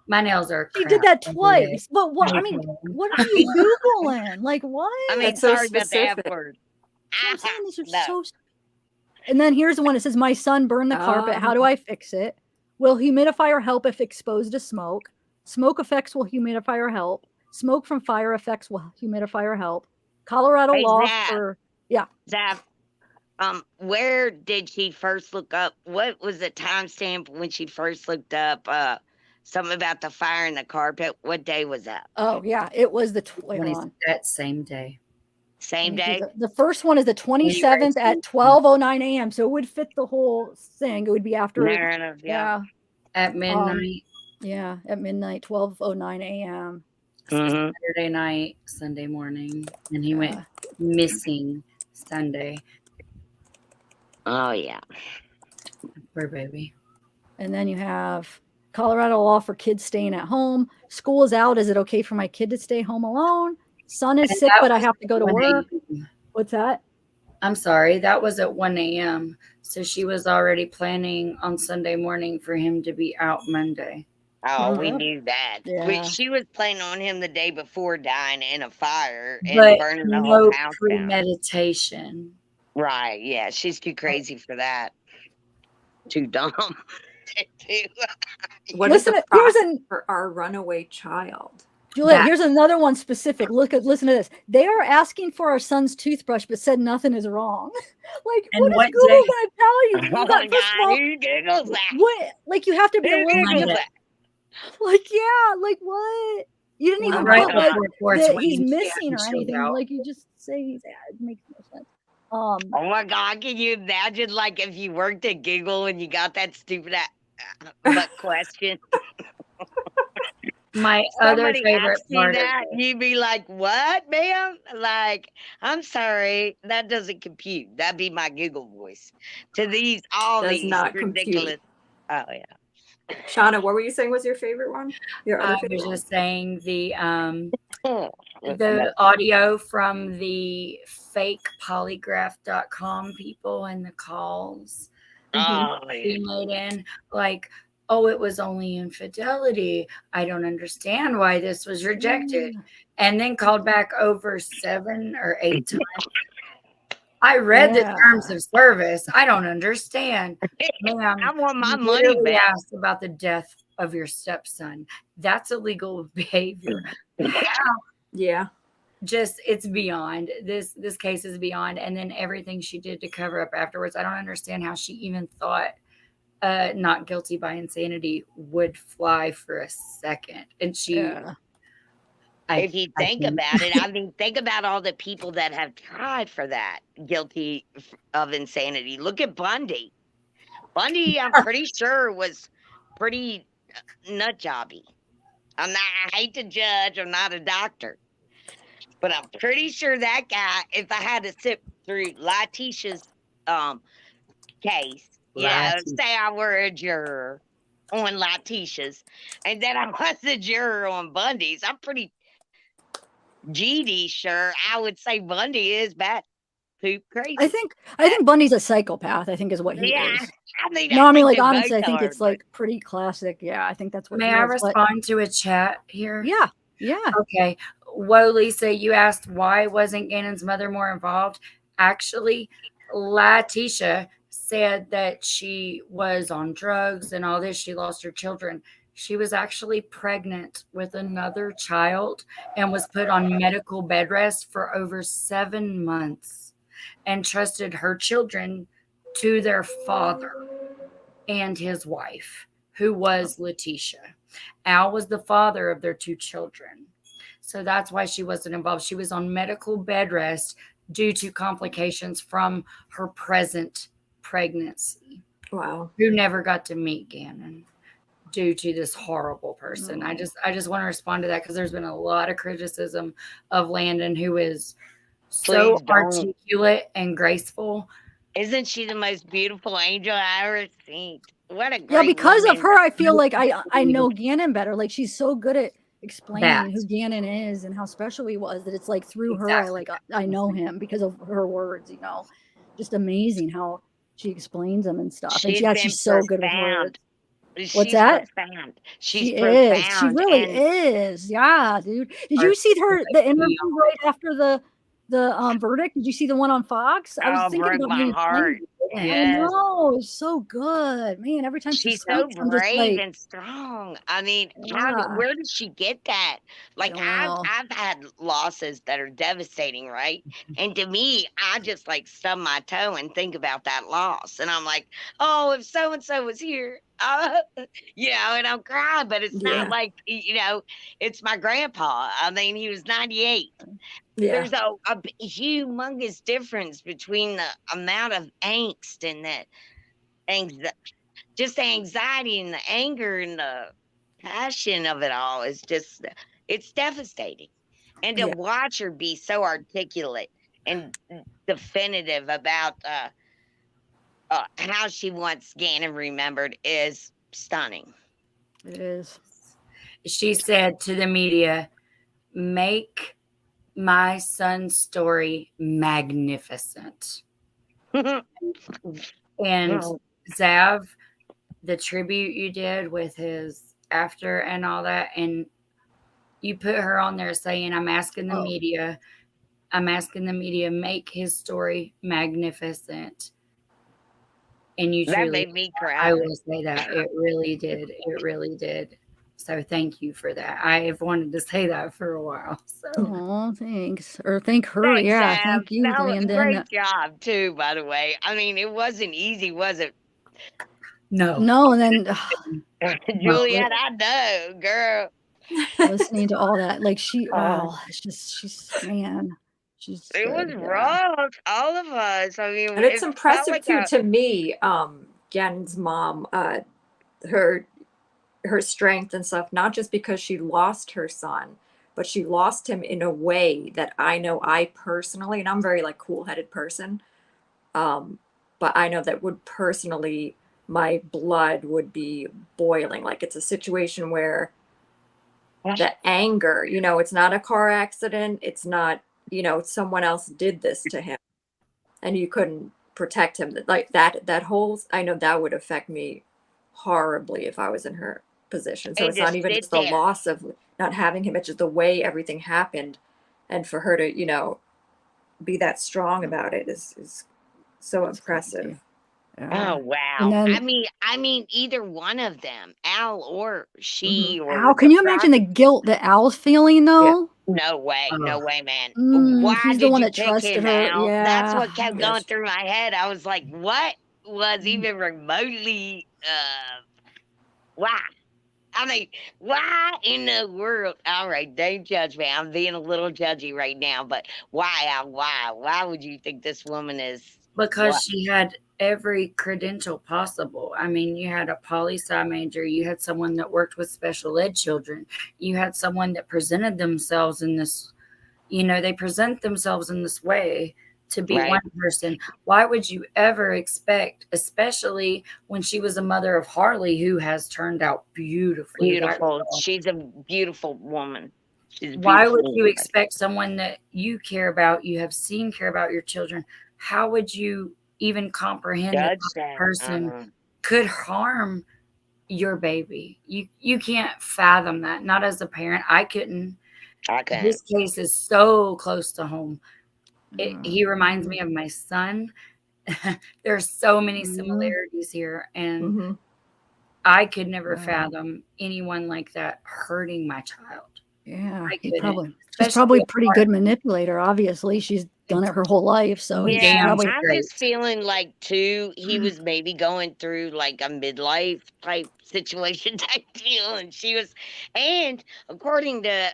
My nails are She crap. did that by the way. twice. But what? I mean, what are you Googling? Like, what? I mean, That's so sorry about the F specific. word. I'm saying these are No. so. And then here's the one. It says, "My son burned the carpet. How do I fix it? Will humidifier help if exposed to smoke? Smoke effects will humidifier help. Smoke from fire effects will humidifier help. Colorado Hey, law Zap. for yeah. Zap, where did she first look up? What was the timestamp when she first looked up something about the fire in the carpet? What day was that? Oh yeah, it was the wait, hold on. That same day. Same day? The first one is the 27th at 12:09 a.m. So it would fit the whole thing. It would be after Narrative, yeah. At midnight. Yeah, at midnight, 12:09 a.m. Mhm. Saturday night, Sunday morning, and he went missing Sunday. Oh yeah. Poor baby. And then you have Colorado law for kids staying at home. School is out. Is it okay for my kid to stay home alone? Son is sick, but I have to go to work. What's that? I'm sorry. That was at 1 a.m. So she was already planning on Sunday morning for him to be out Monday. Oh, we knew that. Yeah. She was planning on him the day before dying in a fire and But burning the no whole house down. premeditation. Right, yeah. She's too crazy for that. Too dumb. What Listen, is the here's process for our runaway child? Juliet, here's another one specific. Listen to this. They are asking for our son's toothbrush, but said nothing is wrong. Like, And what is Google gonna tell you? Oh my God, who Googles that? What? Like, you have to be Who a little Googles bit. that? Like, yeah, like what? You didn't even Right put like reports that when he's you missing or shows anything. out. Like, you just say he's it makes no sense. Oh my God, can you imagine like if you worked at Google and you got that stupid butt question? My other Somebody favorite asked you part that, of it. you'd be like, "What, ma'am?" Like, I'm sorry, that doesn't compute. That'd be my Google voice to all Does these not ridiculous. compute. Oh yeah. Shauna, what were you saying was your favorite one? Your other I favorite was one? just saying the audio from the fake polygraph.com people and the calls Oh we yeah. made in, like, oh, it was only infidelity. I don't understand why this was rejected. And then called back over 7 or 8 times. I read the terms of service. I don't understand. Ma'am, I want my you money literally back. asked about the death of your stepson. That's illegal behavior. Yeah. Just it's beyond. This case is beyond. And then everything she did to cover up afterwards. I don't understand how she even thought not guilty by insanity would fly for a second. And she if you think about it, I mean, think about all the people that have tried for that guilty of insanity. Look at Bundy. Bundy, I'm pretty sure was pretty nut jobby. I hate to judge. I'm not a doctor, but I'm pretty sure that guy. If I had to sit through Letecia's case, say I were a juror on Letecia's, and then I was a juror on Bundy's, I'm pretty GD sure I would say Bundy is bad poop crazy. I think Bundy's a psychopath. I think is what he is. I mean, No, I mean, like, they honestly, I both think are, it's like pretty classic. Yeah, I think that's what. May he I is, but- respond to a chat here? Yeah. Okay. Whoa, Lisa, you asked why wasn't Gannon's mother more involved? Actually, Letecia said that she was on drugs and all this. She lost her children. She was actually pregnant with another child and was put on medical bed rest for over 7 months and trusted her children to their father and his wife, who was Letecia. Al was the father of their 2 children. So that's why she wasn't involved. She was on medical bed rest due to complications from her present pregnancy. Wow. Who never got to meet Gannon due to this horrible person. I just want to respond to that because there's been a lot of criticism of Landon, who is so articulate and graceful. Isn't she the most beautiful angel I ever seen? What a great Yeah, because of woman. her, I feel like I know Gannon better. Like she's so good at explaining who That. Gannon is and how special he was that it's like through her I know him because of her words, you know. Just amazing how she explains them and stuff. And She's been she's so good with profound. words. What's She's that? profound. She's She is. She profound. really And is. Yeah, dude. Did you see the interview right after the verdict? Did you see the one on Fox? I was oh, thinking broke about my maybe heart. I Yes. know. It's so good. Man, every time she She's so speaks, I'm just brave like, and strong. I mean, yeah, where did she get that? I Like don't know. I've had losses that are devastating, right? And to me, I just like stub my toe and think about that loss, and I'm like, oh, if so and so was here, you know, and I'm crying, but it's not Yeah. like it's my grandpa. I mean, he was 98. Yeah. There's a humongous difference between the amount of angst and just the anxiety and the anger and the passion of it all is just it's devastating. And to Yeah. watch her be so articulate and definitive about how she wants Gannon remembered is stunning. It is. She said to the media, make my son's story magnificent. And Zav, the tribute you did with his after and all that, and you put her on there saying, I'm asking the media, make his story magnificent. And you that truly made me cry. I will say that. It really did. It really did. So thank you for that. I've wanted to say that for a while. So Oh, thanks. Or thank her. Thanks, Yeah, Sam. thank you, That was Landon. great job too, by the way. I mean, it wasn't easy, was it? no. And then Juliet, I know, girl. listening to all that, like it's just she's It was good, yeah. rough, all of us. I mean, And it's it felt impressive like too to me, Gannon's mom, her strength and stuff, not just because she lost her son, but she lost him in a way that I know I personally, and I'm a very like cool-headed person, but I know that would personally, my blood would be boiling. Like it's a situation where the anger, you know, it's not a car accident, it's not, you know, someone else did this to him and you couldn't protect him. Like that whole, I know that would affect me horribly if I was in her position. So And it's not even just the loss of not having him, it's just the way everything happened. And for her to, you know, be that strong about it is so impressive. Oh wow! And then, I mean, either one of them, Al or she, or Al, can you imagine the guilt that Al's feeling though? No way, man. Why he's did the one you that pick trusted him, her. Al? Yeah, That's what kept going through my head. I was like, what was even remotely? Why? I mean, why in the world? All right, don't judge me. I'm being a little judgy right now, but why, Al? Why? Why would you think this woman is? Because she had every credential possible. I mean, you had a poli-sci major, you had someone that worked with special ed children, you had someone that presented themselves in this, you know, they present themselves in this way to be one person. Why would you ever expect, especially when she was a mother of Harley, who has turned out beautifully? Beautiful. She's a beautiful woman. Why would you expect someone that you care about, you have seen care about your children? How would you even comprehend that person could harm your baby? You can't fathom that. Not as a parent. I couldn't. This case is so close to home. He reminds me of my son. There's so many similarities here, and I could never fathom anyone like that hurting my child. Yeah, she's probably a pretty good manipulator. Obviously, she's done it her whole life. So yeah, I'm just feeling like too. He was maybe going through like a midlife type situation type deal, and she was. And according to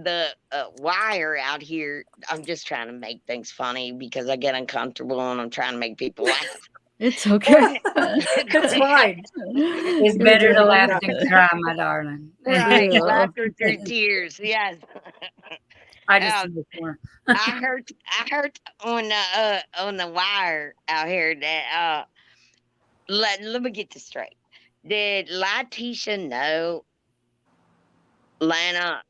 the wire out here, I'm just trying to make things funny because I get uncomfortable and I'm trying to make people laugh. It's okay. It's fine. It's better to laugh than cry, my darling. Right, laughter through tears. Yes. I just smoke more. I heard on the wire out here that let me get this straight. Did Letecia know Lana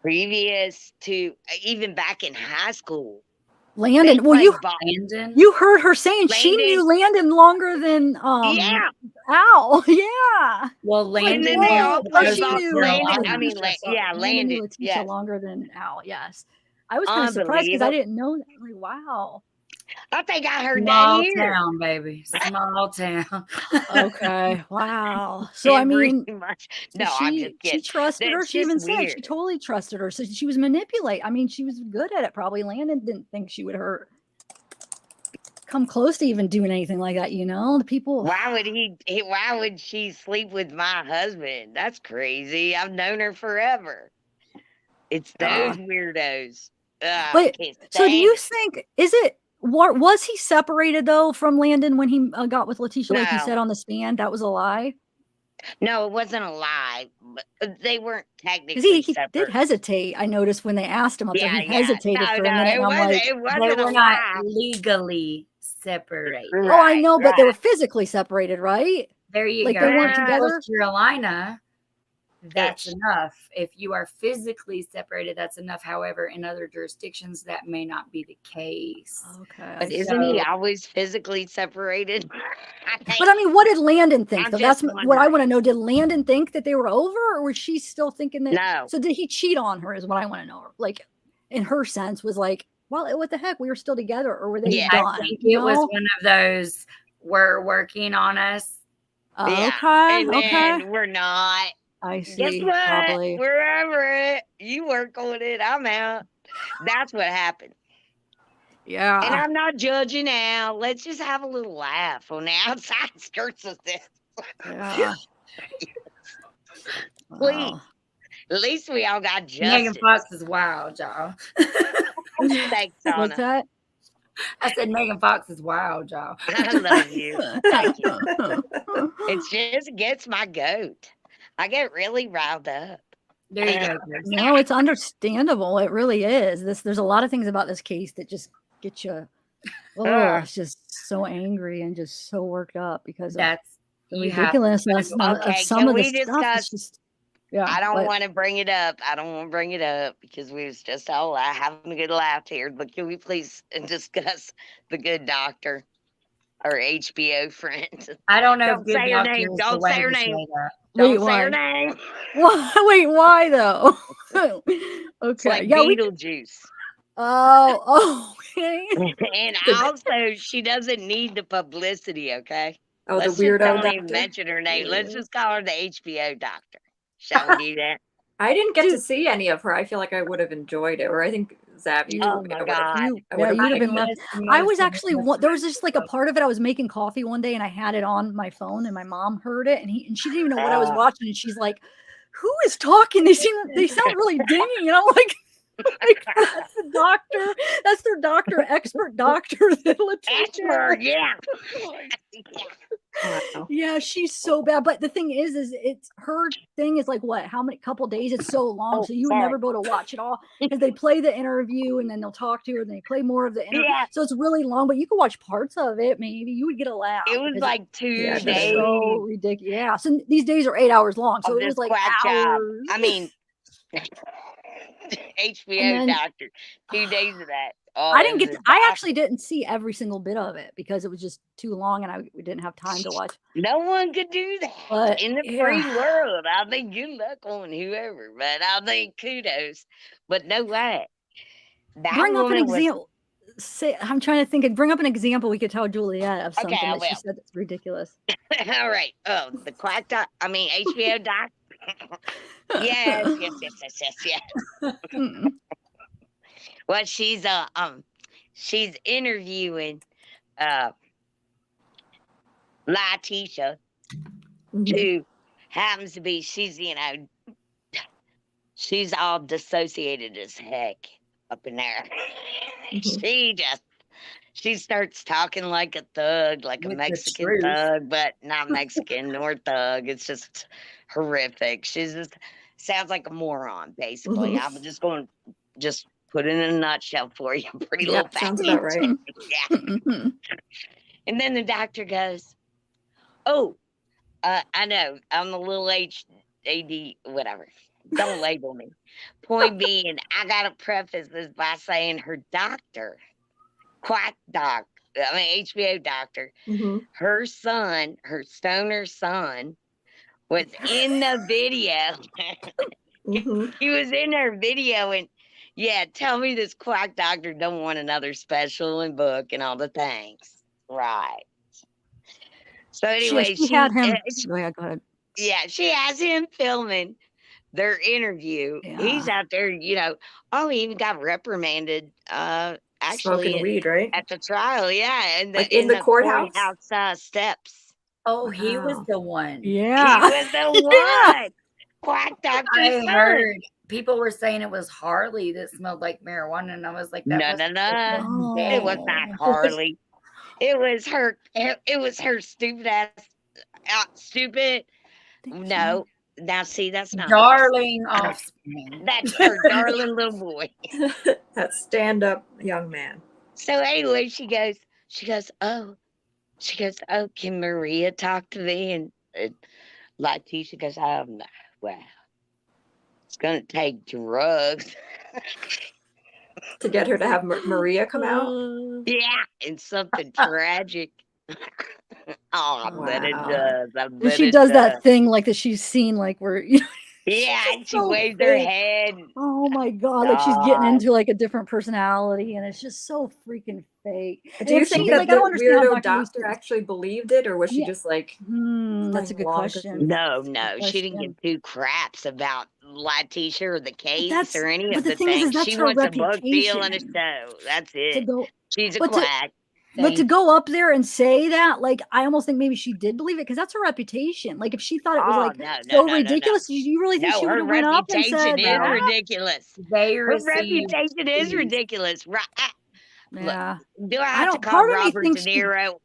previous to even back in high school? Landon, They well, played ball. Landon? you heard her saying she knew Landon longer than Yeah. Al. Yeah. Well, Landon then they all was played supposed she to ball. knew be Landon, I Alana. mean, Landon Landon. knew Letecia Yes. longer than Al. Yes. I was kind of surprised because I didn't know that. Like, wow. I think I heard Small that here. town, baby. Small town. Okay. Wow. So I Pretty mean, much. No, I'm just she kidding. trusted her. That's She just even said she weird. totally trusted her. So she was manipulate. I mean, she was good at it. Probably Landon didn't think she would come close to even doing anything like that. You know, the people. Why would she sleep with my husband? That's crazy. I've known her forever. It's those weirdos. But Can't so do stand you it. think was he separated though from Landon when he got with Letecia, like he No. said on the stand? That was a lie. No, it wasn't a lie, but they weren't Because technically he separate. did hesitate. I noticed when they asked him up there, he hesitated No, for a minute. And I'm like, it They wasn't a were not lie. legally separated. oh, I know, but they were right. physically separated, right? There you Like go. they weren't In together. North Carolina, that's Ish. enough. If you are physically separated, that's enough. However, in other jurisdictions, that may not be the case. Okay. But isn't he always physically separated? But I mean, what did Landon think? I'm Though? That's just what I wondering. want to know. Did Landon think that they were over, or was she still thinking that? No. So did he cheat on her? Is what I want to know. Like, in her sense, was like, well, what the heck? We were still together, or were they Yeah. done? I think it was one of those, we're working on us. Okay. And Okay. then we're not. I see. Guess what? Probably. We're over it. You work on it. I'm out. That's what happened. Yeah. And I'm not judging now. Let's just have a little laugh on the outside skirts of this. Yeah. Please. Wow. At least we all got justice. Megan Fox is wild, y'all. Thanks, What's Donna. that? I said Megan Fox is wild, y'all. I love you. Thank you. It just gets my goat. I get really riled up. There you go, Chris. No, it's understandable. It really is. There's a lot of things about this case that just get you. Oh, it's just so angry and just so worked up because of That's the you have ridiculousness of Okay, some can of the we stuff. discuss? It's just, yeah. I don't but- want to bring it up. I don't want to bring it up because we was just all having a good laugh here. But can we please discuss the good doctor, our HBO friend? I don't know Don't if good say her doctor name. is the Don't way say her to name. that. Wait, Don't say her why? name. Wait, why though? It's Okay. like Yeah. Beetlejuice. Oh, okay. And also, she doesn't need the publicity, okay? Oh, Let's the just weirdo don't doctor. even mention her name. Let's Yeah. just call her the HBO doctor. Shall we do that? I didn't get to Dude. see any of her. I feel like I would have enjoyed it, or I think Zav, you Oh told me my I would have. God. You I would would've have been liked left. I was actually there was just like a part of it. I was making coffee one day and I had it on my phone and my mom heard it and she didn't even know what I was watching and she's like, "Who is talking? They sound really dingy." And I'm like, that's the doctor. That's their doctor, expert doctor. Expert, yeah. Wow. Yeah, she's so bad. But the thing is it's her thing is like what? How many couple days? It's so long, Oh, so you would never be able to watch it all because they play the interview and then they'll talk to her and they play more of the interview. Yeah. So it's really long, but you can watch parts of it. Maybe you would get a laugh. It was because like 2 Yeah, it's days so ridiculous. Yeah. So these days are 8 hours long. So of it was this like quack job. hours. I mean, HBO And then- doctor. 2 days of that. Oh, I it didn't was get. I exhausting. actually didn't see every single bit of it because it was just too long, and we didn't have time to watch. No one could do that But, in the yeah. free world. I think good luck on whoever, but I think kudos. But no way. That Bring up an woman was- example. I'm trying to think. Bring up an example we could tell Juliet of Okay, something I that she will. said that's ridiculous. All right. Oh, the quack doc. I mean, HBO doc. yes. Mm. Well, she's interviewing Letecia, who happens to be she's all dissociated as heck up in there. She starts talking like a thug, like a With the Mexican truth. thug, but not Mexican nor thug. It's just horrific. She's just sounds like a moron, basically. I'm just going to just put it in a nutshell for you. Pretty Yeah, little sounds package. about right. Yeah. And then the doctor goes, "Oh, I know. I'm a little HAD, whatever. Don't label me." Point being, I got to preface this by saying her doctor, quack doc, I mean, HBO doctor, Mm-hmm. her son, her stoner son, was in the video. Mm-hmm. He was in her video, and yeah, tell me this quack doctor don't want another special and book and all the things. Right. So anyway, She had him. Go ahead. yeah, she has him filming their interview. He's Yeah. out there, he even got reprimanded actually Smoking weed, right? at the trial. Yeah, and Like in the courthouse? steps. Oh, he was Wow. the one. Yeah. He was the one. Quack doctor. I heard people were saying it was Harley that smelled like marijuana, and I was like, that No, must no, be no. the It was not Harley. It was her. It was her stupid ass. Stupid. No. Now see, that's not darling offspring. That's her darling little boy. That stand-up young man. So anyway, she goes, oh, can Maria talk to me? And Letecia goes, no, well, it's gonna take drugs. To get her to have Maria come out? Yeah, and something tragic. Oh, I bet it Wow. does. I And bet she it does that thing like that she's seen, like where Yeah, and she so waves her fake. head. Oh my god, like she's getting into like a different personality, and it's just so freaking fake. Do you think that the weirdo doctor actually believed it, or was she just like? That's a good question. No, she didn't give two craps about Letecia or the case or any of the thing is things. that's She her wants a book deal and a reputation. show. That's it. She's a but quack. But to go up there and say that, like, I almost think maybe she did believe it because that's her reputation. Like, if she thought it was like so ridiculous, you really think she would have went up and said, "Her reputation is ridiculous. Her reputation is ridiculous." Right? Yeah. Look, do I have to call Robert De Niro?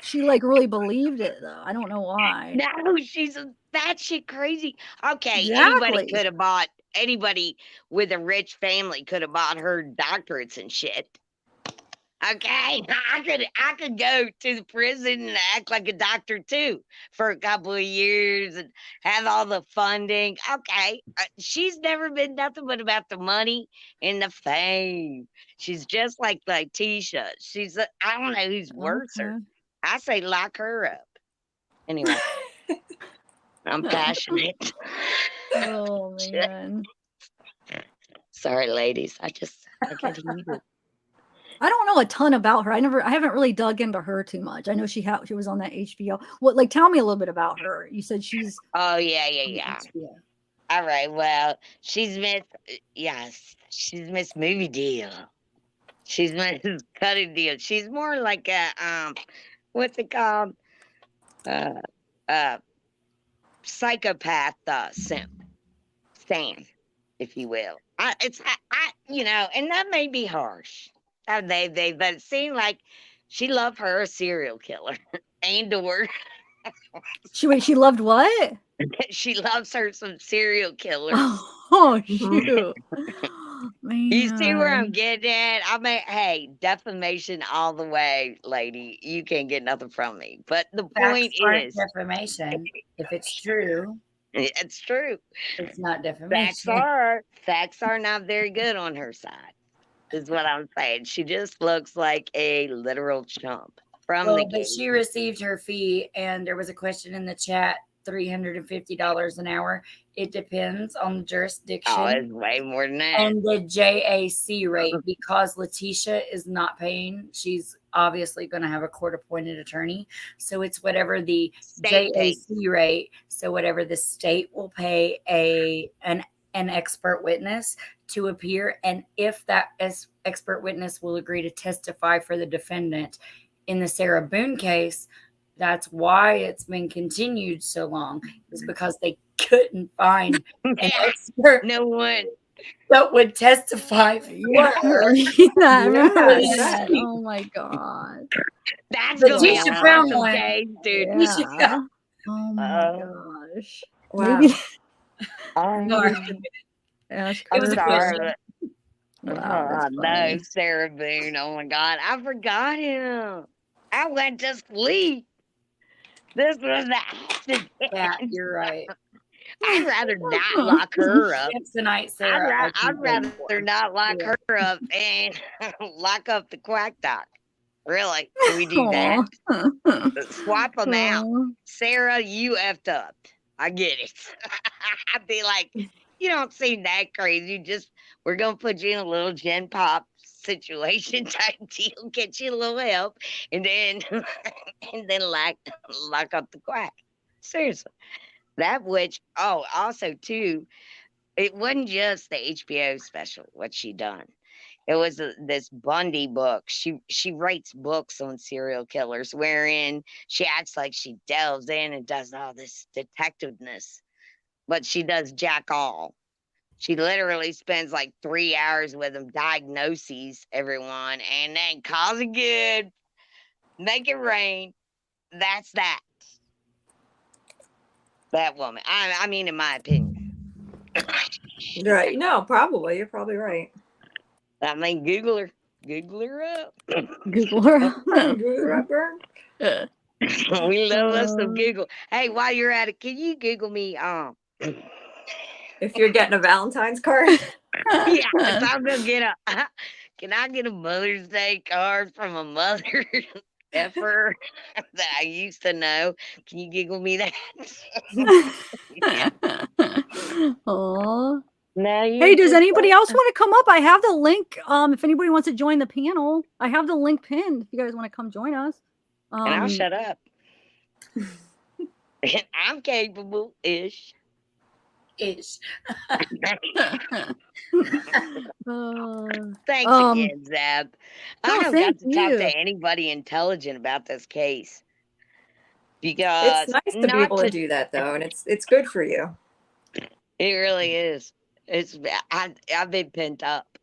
She like really believed it though. I don't know why. No, she's batshit crazy. Okay, Exactly. Anybody with a rich family could have bought her doctorates and shit. Okay, I could go to the prison and act like a doctor too for a couple of years and have all the funding. Okay, she's never been nothing but about the money and the fame. She's just like Letecia. I don't know who's worse. I say lock her up. Anyway, I'm passionate. Oh man. Sorry, ladies. I get heated. I don't know a ton about her. I haven't really dug into her too much. I know she was on that HBO. Tell me a little bit about her. You said she's. Oh yeah. All right. Well, she's Miss Movie Deal. She's Miss Cutting Deal. She's more like a what's it called? Psychopath simp, Stan, if you will. And that may be harsh. But it seemed like she loved her a serial killer, and/or She loved what? She loves her some serial killers. Oh shoot! Man. You see where I'm getting at? I mean, hey, defamation all the way, lady. You can't get nothing from me. But the point is defamation. If it's true, it's true. It's not defamation. Facts are not very good on her side. Is what I'm saying. She just looks like a literal chump from the game. She received her fee, and there was a question in the chat: $350 an hour. It depends on the jurisdiction. Oh, it's way more than that. And the JAC rate, because Letecia is not paying, she's obviously going to have a court-appointed attorney. So it's whatever the JAC rate. So whatever the state will pay an expert witness to appear, and if that expert witness will agree to testify for the defendant in the Sarah Boone case, that's why it's been continued so long, is because they couldn't find an expert that would testify for her. Oh my god, that's Letecia found one, dude. Yeah. Oh my gosh. Wow. Maybe. It was a question. Wow, that's Oh no, funny. Sarah Boone. Oh my God, I forgot him. I went to sleep. This was the accident. Yeah, you're right. I'd rather not lock her up. Tonight, Sarah. I'd rather not lock her up and lock up the quack doc. Really? Can we do that? Swap them out. Aw. Sarah, you effed up. I get it. I'd be like, you don't seem that crazy. Just we're gonna put you in a little gen pop situation type deal, get you a little help, and then lock up the quack. Seriously. That which also too, it wasn't just the HBO special, what she done. It was this Bundy book. She writes books on serial killers, wherein she acts like she delves in and does all this detectiveness, but she does jack all. She literally spends like 3 hours with them, diagnoses everyone, and then calls it good, make it rain. That's that. That woman. I mean, in my opinion. Right. No, probably. You're probably right. I mean, Google her. Google her up. Google her. Google that burn. We love us some Google. Hey, while you're at it, can you Google me? If you're getting a Valentine's card. Yeah, if I'm gonna get can I get a Mother's Day card from a mother effer that I used to know? Can you Google me that? Yeah. Aw. No, Hey, does anybody else want to come up? I have the link. If anybody wants to join the panel, I have the link pinned. If you guys want to come join us, and I'll shut up. I'm capable-ish. Ish. Thanks again, Zab. I no, don't got thank to talk you. to anybody intelligent about this case. Because It's nice to be able to do that though, and it's good for you. It really is. I've been pent up.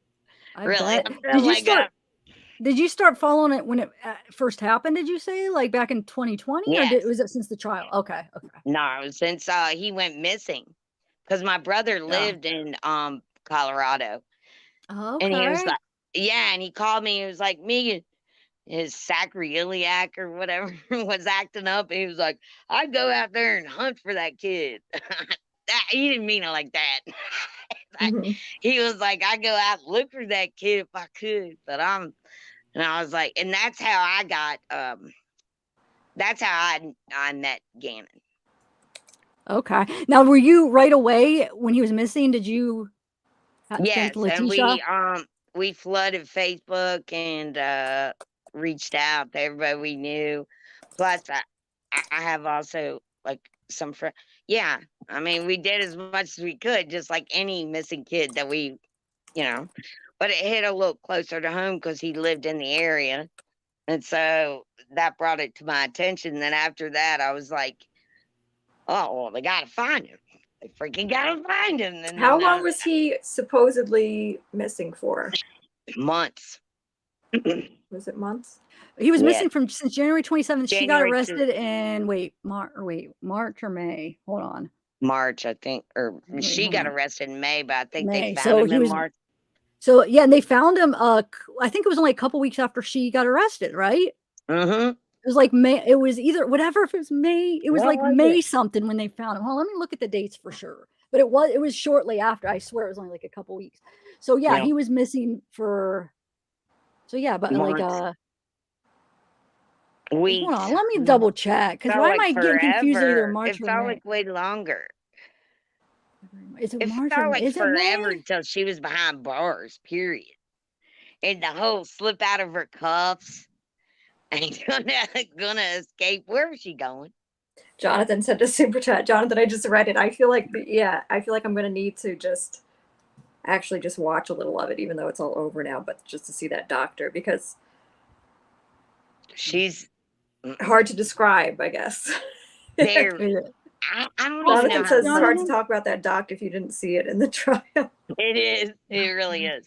I Really. bet. Did you start following it when it first happened? Did you say like back in 2020, Yes. or was it since the trial? Okay. No, since he went missing, because my brother lived in Colorado. Okay. And he was like, yeah, and he called me. He was like, Megan, his sacroiliac or whatever was acting up. And he was like, I'd go out there and hunt for that kid. He didn't mean it like that. He was like, I go out and look for that kid if I could, but and I was like, and that's how I got that's how I met Gannon. Okay. Now, were you right away when he was missing? Did you yes, Letecia? And we flooded Facebook and reached out to everybody we knew. Plus I have also like some friends. Yeah, I mean, we did as much as we could, just like any missing kid that we, but it hit a little closer to home because he lived in the area. And so that brought it to my attention. Then after that, I was like, oh, well, they got to find him. They freaking got to find him. And how long was he supposedly missing for? Months. Was it months? He was missing since January 27th. She got January arrested in March or May. Hold on. March, I think, or she got arrested in May, but I think they found him in March. So yeah, and they found him. I think it was only a couple weeks after she got arrested, right? Mm-hmm. It was like May. It was either whatever. If it was May, it was What like was May it? something when they found him. Hold on, let me look at the dates for sure. But it was shortly after. I swear it was only like a couple weeks. So yeah, he was missing for. So yeah, but Months. like weeks. Hold on, let me double check because why am I getting confused either March or May? It felt like way longer. Is it It March felt or like is forever it May? until she was behind bars, period. And the whole slip out of her cuffs and gonna escape. Where was she going? Jonathan sent a super chat. Jonathan, I just read it. I feel like I'm gonna need to just watch a little of it, even though it's all over now, but just to see that doctor, because she's hard to describe, I guess. There. I don't know. Jonathan says it's hard to talk about that doc if you didn't see it in the trial. It is. It really is.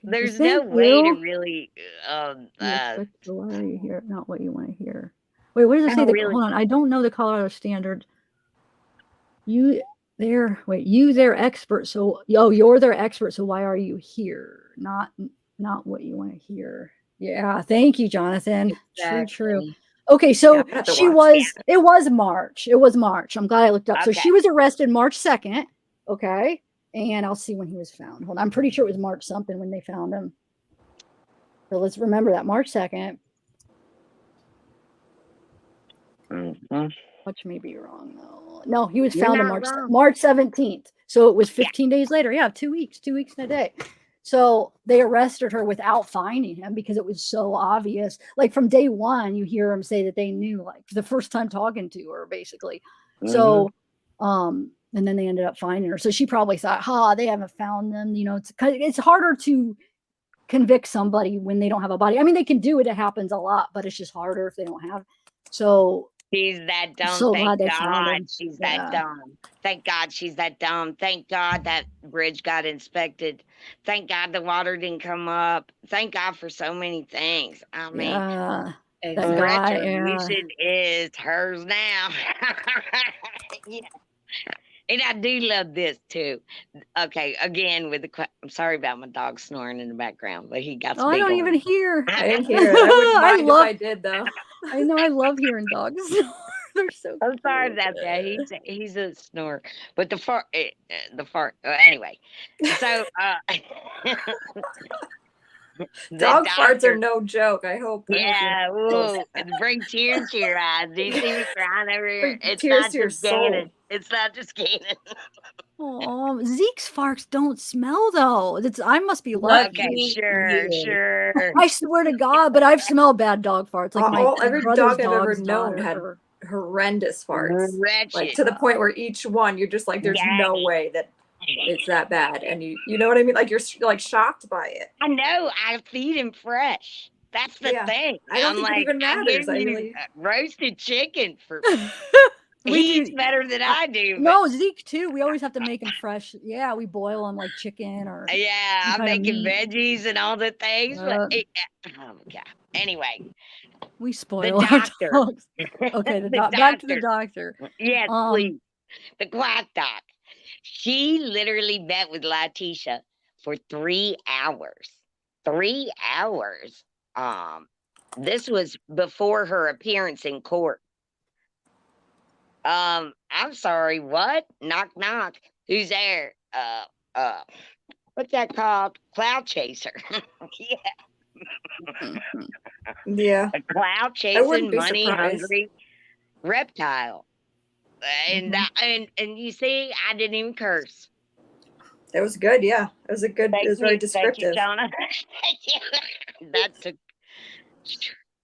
There's Thank no way to you. really Expect the lie you hear, not what you want to hear. Wait, what does it say? Really. Hold on, I don't know the Colorado standard. They're expert. So, you're their expert. So why are you here? Not what you want to hear. Yeah. Thank you, Jonathan. True. Exactly. Okay. So Yeah, I'm gonna have to watch. it was March. It was March. I'm glad I looked up. So Okay. she was arrested March 2nd. Okay. And I'll see when he was found. Hold on. I'm pretty sure it was March something when they found him. So let's remember that March 2nd. Mhm. Which may be wrong though. No, he was You're found on not wrong. March 17th. So it was 15 days later. Yeah, 2 weeks, 2 weeks and a day. So they arrested her without finding him because it was so obvious. Like from day one, you hear him say that they knew, like the first time talking to her, basically. So, and then they ended up finding her. So she probably thought, they haven't found them. You know, it's harder to convict somebody when they don't have a body. I mean, they can do it. It happens a lot, but it's just harder if they don't have. So She's that dumb. so Thank glad they found God him. she's Yeah. that dumb. Thank God she's that dumb. Thank God that bridge got inspected. Thank God the water didn't come up. Thank God for so many things. I mean, Yeah. That Exactly. guy, yeah. retribution is hers now. Yeah. And I do love this too. Okay, again with I'm sorry about my dog snoring in the background, but he got. Oh, I don't even hear. I didn't hear it. I wouldn't I mind love- if I did though. I know I love hearing dogs snore. They're so I'm sorry cute. about that. He's a snorer, but the fart. Anyway, so the Dog farts doctor- are no joke. I hope. Yeah, I hope you know. ooh, and bring tears to your eyes. Do you see me crying over here? Bring It's tears not to your just soul. Gannon. It's not just Gannon. Oh, Zeke's farts don't smell though. I must be lucky. Okay, sure. I swear to God, but I've smelled bad dog farts. Like Every brother's dog I've ever dog's known daughter had or- horrendous farts. Wretched. Like to the point where each one you're just like, there's no way that it's that bad, and you know what I mean? Like you're like shocked by it. I know. I feed him fresh. That's the Yeah. thing. I don't I'm think like, it even matters. I give I you really. roasted chicken for. We He eats do- better than I do. No, Zeke too. We always have to make him fresh. Yeah, we boil him like chicken or. Yeah, some I'm kind of making meat. veggies and all the things. Uh, But oh my God. Anyway, We spoil our doctor. dogs. Okay, back to the doctor. Yes, please. The quack doc. She literally met with Letecia for 3 hours. 3 hours. This was before her appearance in court. I'm sorry, what? Knock knock. Who's there? What's that called? Cloud chaser. Yeah. Yeah. A cloud I chasing, wouldn't be money surprised. hungry reptile. And and you see, I didn't even curse. It was good. Yeah. It was a good. Thank It was very you, descriptive. Shauna. Thank you. That took.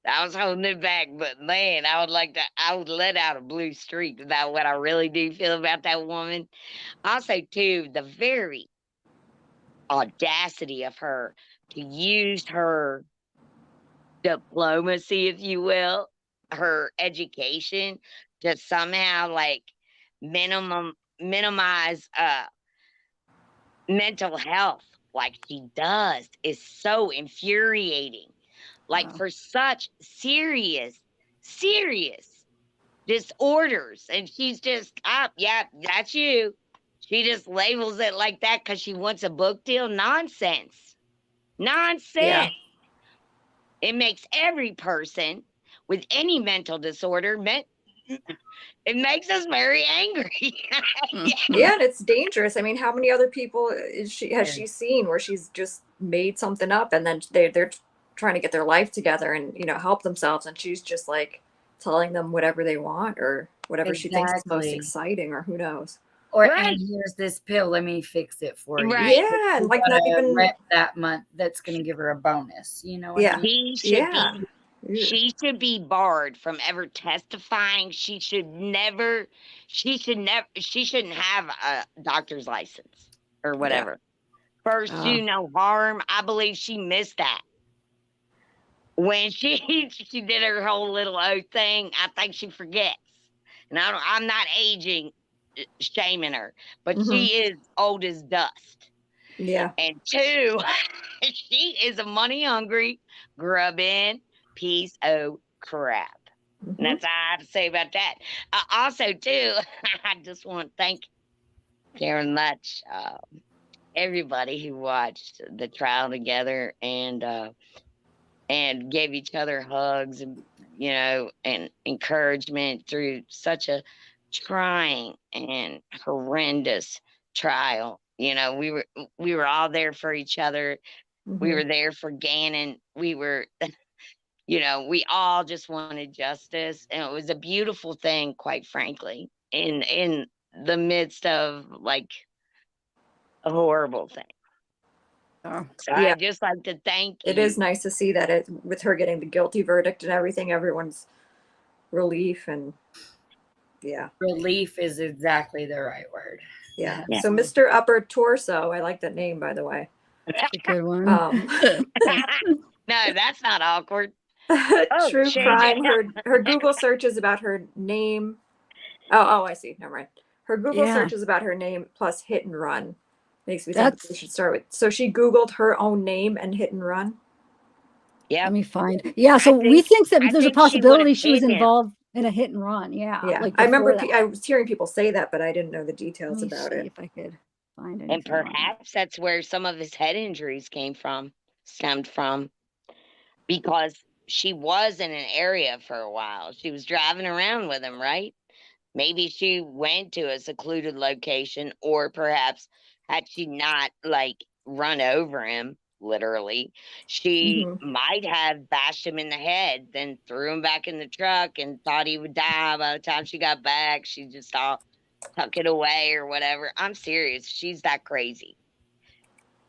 I was holding it back, but man, I would let out a blue streak about what I really do feel about that woman. Also, too, the very audacity of her to use her diplomacy, if you will, her education to somehow like minimize mental health like she does is so infuriating. Like Wow. for such serious disorders. And she's just, yeah, that's you. She just labels it like that because she wants a book deal. Nonsense. Yeah. It makes every person with any mental disorder, it makes us very angry. Yeah, and it's dangerous. I mean, how many other people has she seen where she's just made something up and then they're trying to get their life together and help themselves, and she's just like telling them whatever they want or whatever she thinks is most Exactly. exciting or who knows. Or Right. and here's this pill. Let me fix it for you. Right. Yeah, and like You not got a even. rep that month. That's going to give her a bonus. You know what Yeah. I mean? She should be barred from ever testifying. She shouldn't have a doctor's license or whatever. First do no harm. I believe she missed that. When she did her whole little oath thing, I think she forgets. And I'm not shaming her, but she is old as dust. Yeah. And 2, she is a money hungry, grubbing piece of crap. And that's all I have to say about that. Also, too, I just want to thank very much everybody who watched the trial together and gave each other hugs and and encouragement through such a trying and horrendous trial. We were all there for each other. We were there for Gannon. We were we all just wanted justice, and it was a beautiful thing, quite frankly, in the midst of like a horrible thing. So Yeah. I'd just like to thank you. It is nice to see that with her getting the guilty verdict and everything, everyone's relief and Relief is exactly the right word. yeah. Yeah. So Mr. Upper Torso, I like that name, by the way. That's a good one. No, that's not awkward. True change crime. it. Her Google search is about her name. Oh, I see. Never mind. Her Google Yeah. search is about her name plus hit and run. Makes me think we That's should start with. So she Googled her own name and hit and run. Yeah. let me find. Yeah, so we think that I there's a think she would've possibility she was hit him. involved in a hit and run. Yeah. Yeah, Like I remember. before that. I was hearing people say that, but I didn't know the Let details me about see it. if I could find And anything on that. perhaps that's where some of his head injuries stemmed from, because she was in an area for a while. She was driving around with him, right? Maybe she went to a secluded location, or perhaps had she not run over him, literally, she might have bashed him in the head, then threw him back in the truck and thought he would die. By the time she got back, she just thought, tuck it away or whatever. I'm serious. She's that crazy.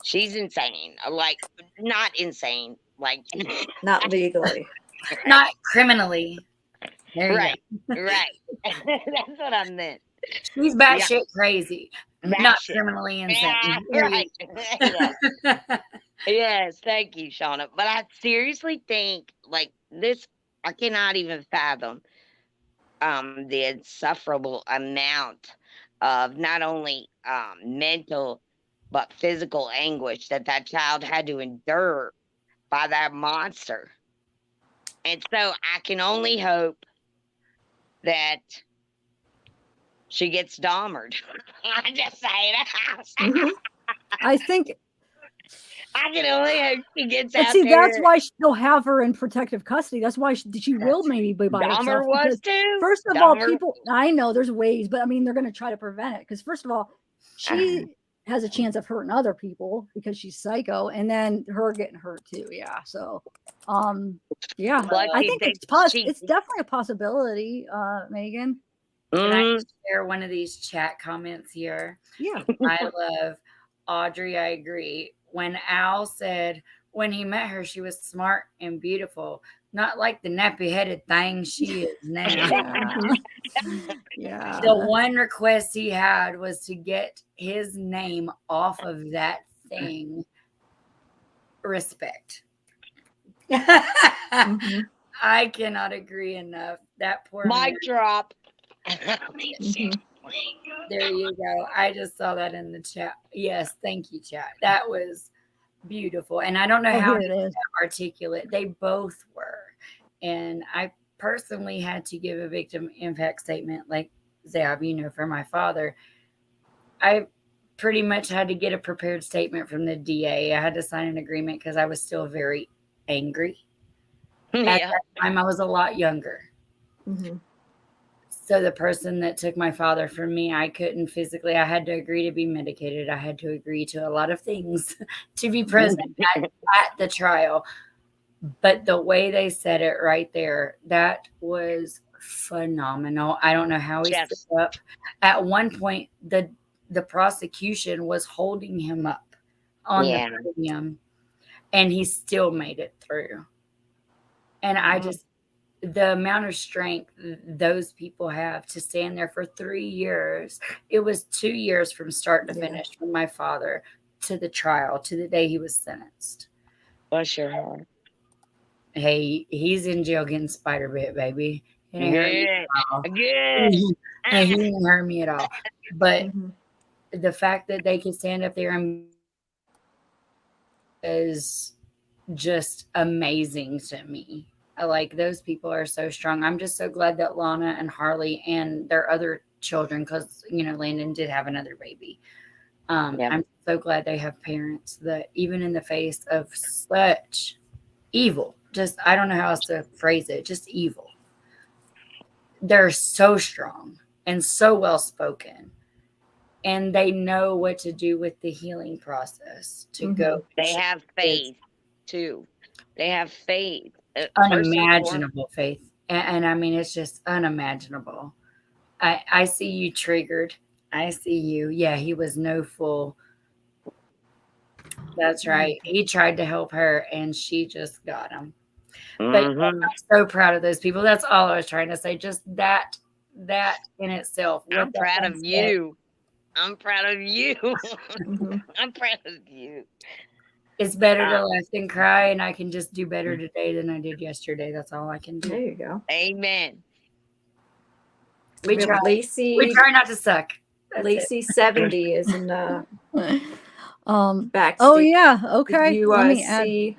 She's insane. Not insane. Not legally. Not criminally. There you right. Right. That's what I meant. go. She's batshit crazy. Not Batshit. criminally insane. Yeah, There you right. Yes. Yes, thank you, Shauna. But I seriously think this, I cannot even fathom the insufferable amount of not only mental but physical anguish that child had to endure by that monster. And so I can only hope that she gets Dahmered. I'm just saying. I think I can only hope she gets but out see, there. that's why she'll have her in protective custody. That's why she will maybe be by herself. Dahmer was Because too. first of all, Dahmer- people, I know there's ways, but I mean, they're going to try to prevent it. Because first of all, she has a chance of hurting other people because she's psycho, and then her getting hurt too. Yeah. So, yeah, Plus I she think thinks it's definitely a possibility, Megan. Can I Mhm. share one of these chat comments here? Yeah. I love Audrey. I agree. When Al said when he met her, she was smart and beautiful, not like the nappy-headed thing she is now. Yeah. The one request he had was to get his name off of that thing. Respect. I cannot agree enough. That poor man. Mic drop. There you go. I just saw that in the chat. Yes, thank you, chat. That was beautiful. And I don't know how here it is. articulate they both were. And I personally had to give a victim impact statement like Zab, for my father. I pretty much had to get a prepared statement from the DA. I had to sign an agreement because I was still very angry. At that time, I was a lot younger. So the person that took my father from me, I couldn't physically, I had to agree to be medicated. I had to agree to a lot of things to be present at the trial. But the way they said it right there, that was phenomenal. I don't know how he stood up. At one point, the prosecution was holding him up on the podium, and he still made it through. And I just, the amount of strength those people have to stand there for 3 years. It was 2 years from start to finish from my father to the trial to the day he was sentenced. Bless your heart. Hey, he's in jail getting spider bit, baby. He didn't hurt me at all. Good. He didn't hurt me at all. But the fact that they can stand up there and is just amazing to me. Like, those people are so strong. I'm just so glad that Lana and Harley and their other children because, Landon did have another baby. Yeah. I'm so glad they have parents that even in the face of such evil, just, I don't know how else to phrase it, just evil, they're so strong and so well spoken, and they know what to do with the healing process to go. They have faith too. They have faith. Unimaginable faith. And I mean, it's just unimaginable. I see you triggered. I see you. Yeah, he was no fool. That's right. He tried to help her and she just got him. But I'm so proud of those people. That's all I was trying to say. Just that in itself. I'm proud of you. I'm proud of you. I'm proud of you. It's better to laugh than cry, and I can just do better today than I did yesterday. That's all I can do. There you go. Amen. We try. Lacey. We try not to suck. Lacey 70 is in the back. Oh yeah. Okay. Did you Let me see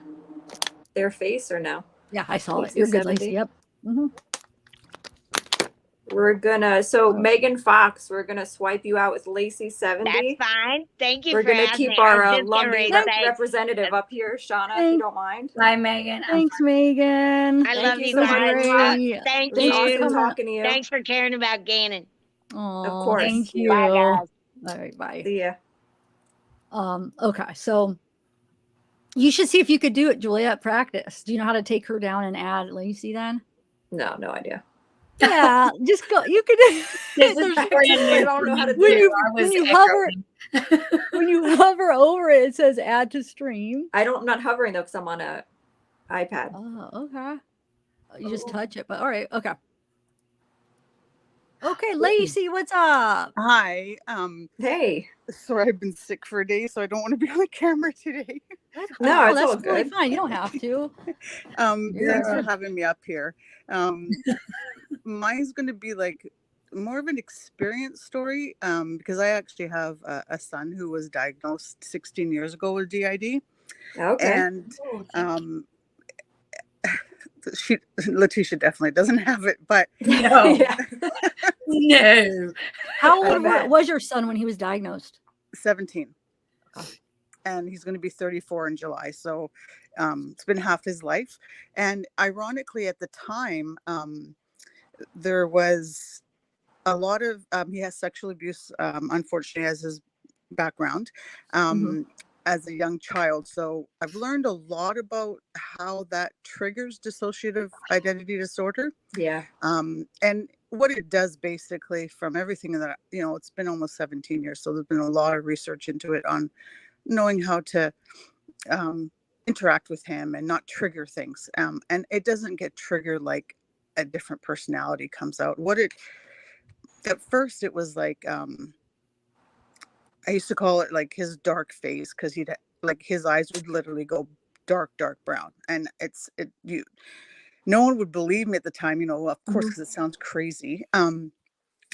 their face or no? Yeah, I saw Lacey it. You're good, 70. Lacey. Yep. We're gonna Megan Fox, we're gonna swipe you out with Lacey 70. That's fine. Thank you. We're gonna keep our Lumbee say, representative up here, Shauna, if you don't mind. Bye, Megan. Thanks, Megan. I Thank love you you so guys. much. Thank It was you. awesome talking to you. Thanks for caring about Gannon. Aw, Of course. Thank you. Bye, guys. All right, bye. See ya. Okay, so you should see if you could do it, Julia, at practice. Do you know how to take her down and add Lacey then? No idea. Yeah, just go. You could. This is I don't know how to do when it. you hover over it, it says add to stream. I'm not hovering though because I'm on a iPad. Oh, okay. You just touch it, but all right, okay. Okay, Lacey, what's up? Hi. Hey. Sorry, I've been sick for a day, so I don't want to be on the camera today. No, it's that's all totally good. fine. You don't have to. Thanks for having me up here. Mine's going to be like more of an experience story because I actually have a son who was diagnosed 16 years ago with DID. Okay. And Letecia definitely doesn't have it, but no. No. How old was your son when he was diagnosed? 17. And he's going to be 34 in July. So it's been half his life. And ironically, at the time, there was a lot of, he has sexual abuse, unfortunately, as his background as a young child. So I've learned a lot about how that triggers dissociative identity disorder. Yeah. And what it does basically from everything that, it's been almost 17 years. So there's been a lot of research into it on knowing how to interact with him and not trigger things. And it doesn't get triggered like a different personality comes out. At first it was like, I used to call it like his dark phase because his eyes would literally go dark brown. And no one would believe me at the time, of course, because it sounds crazy.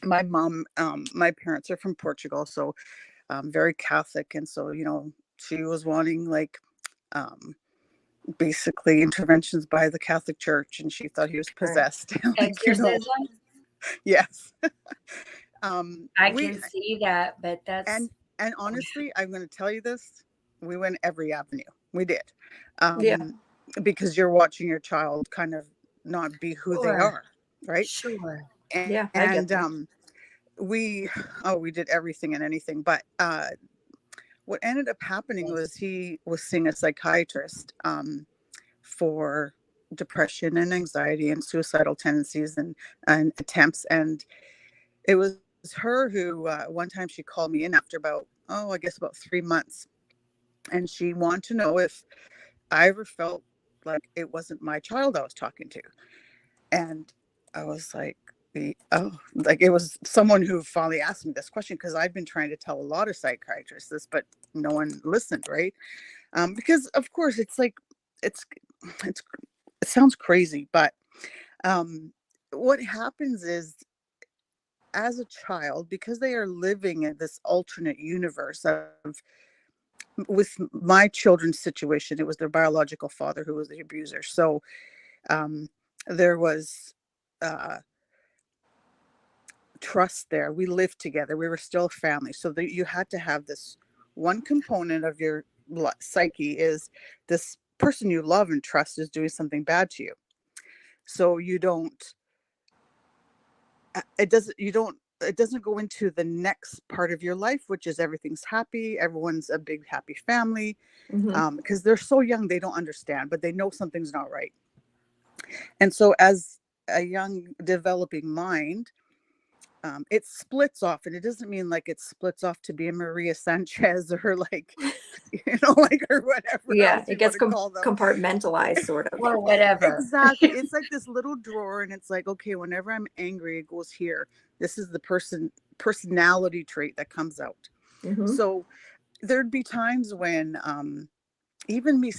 My mom, my parents are from Portugal, so very Catholic. And so, she was wanting like basically interventions by the Catholic Church, and she thought he was possessed. Exorcism? Yes. I can see that, but that's and honestly, I'm going to tell you this: we went every avenue. We did, because you're watching your child kind of not be who they are, right? Sure. And we did everything and anything, but what ended up happening was he was seeing a psychiatrist for depression and anxiety and suicidal tendencies and attempts. And it was her who one time she called me in after about 3 months. And she wanted to know if I ever felt like it wasn't my child I was talking to. And I was like, it was someone who finally asked me this question, because I've been trying to tell a lot of psychiatrists this, but no one listened, right? Because of course it's like it sounds crazy, but what happens is, as a child, because they are living in this alternate universe with my children's situation, it was their biological father who was the abuser. So there was trust there. We lived together. We were still a family. So that you had to have this one component of your psyche is this person you love and trust is doing something bad to you. So you don't, it doesn't go into the next part of your life, which is everything's happy. Everyone's a big, happy family. Because they're so young, they don't understand, but they know something's not right. And so as a young developing mind, it splits off, and it doesn't mean like it splits off to be a Maria Sanchez or like, like, or whatever. Yeah, it gets compartmentalized sort of. Or whatever. Exactly. It's like this little drawer, and it's like, okay, whenever I'm angry, it goes here. This is the personality trait that comes out. So there'd be times when even me,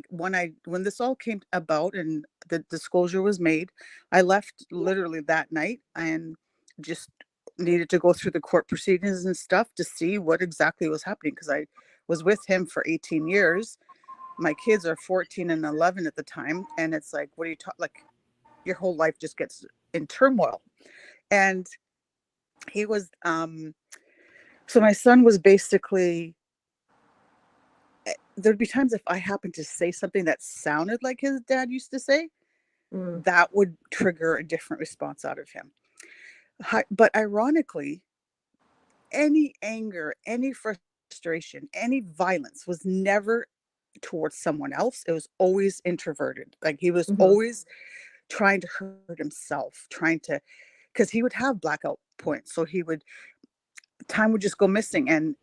when this all came about and the disclosure was made, I left literally that night and just needed to go through the court proceedings and stuff to see what exactly was happening, because I was with him for 18 years. My kids are 14 and 11 at the time, and it's like, what are you like, your whole life just gets in turmoil. And he was so my son was basically, there'd be times if I happened to say something that sounded like his dad used to say, that would trigger a different response out of him. But ironically, any anger, any frustration, any violence was never towards someone else. It was always introverted. Like he was always trying to hurt himself, because he would have blackout points. So time would just go missing, and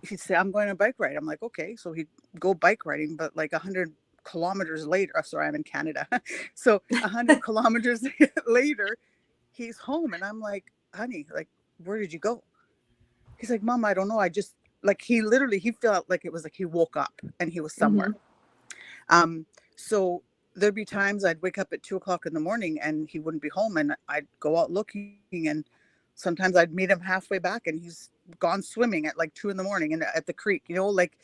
he'd say, I'm going on a bike ride. I'm like, okay. So he'd go bike riding, but like 100 kilometers later, sorry, I'm in Canada. So 100 kilometers later, he's home. And I'm like, honey, like, where did you go? He's like, Mom, I don't know. I just, like, he felt like it was like he woke up and he was somewhere. So there'd be times I'd wake up at 2:00 in the morning and he wouldn't be home, and I'd go out looking, and sometimes I'd meet him halfway back and he's gone swimming at like 2 a.m. and at the creek, like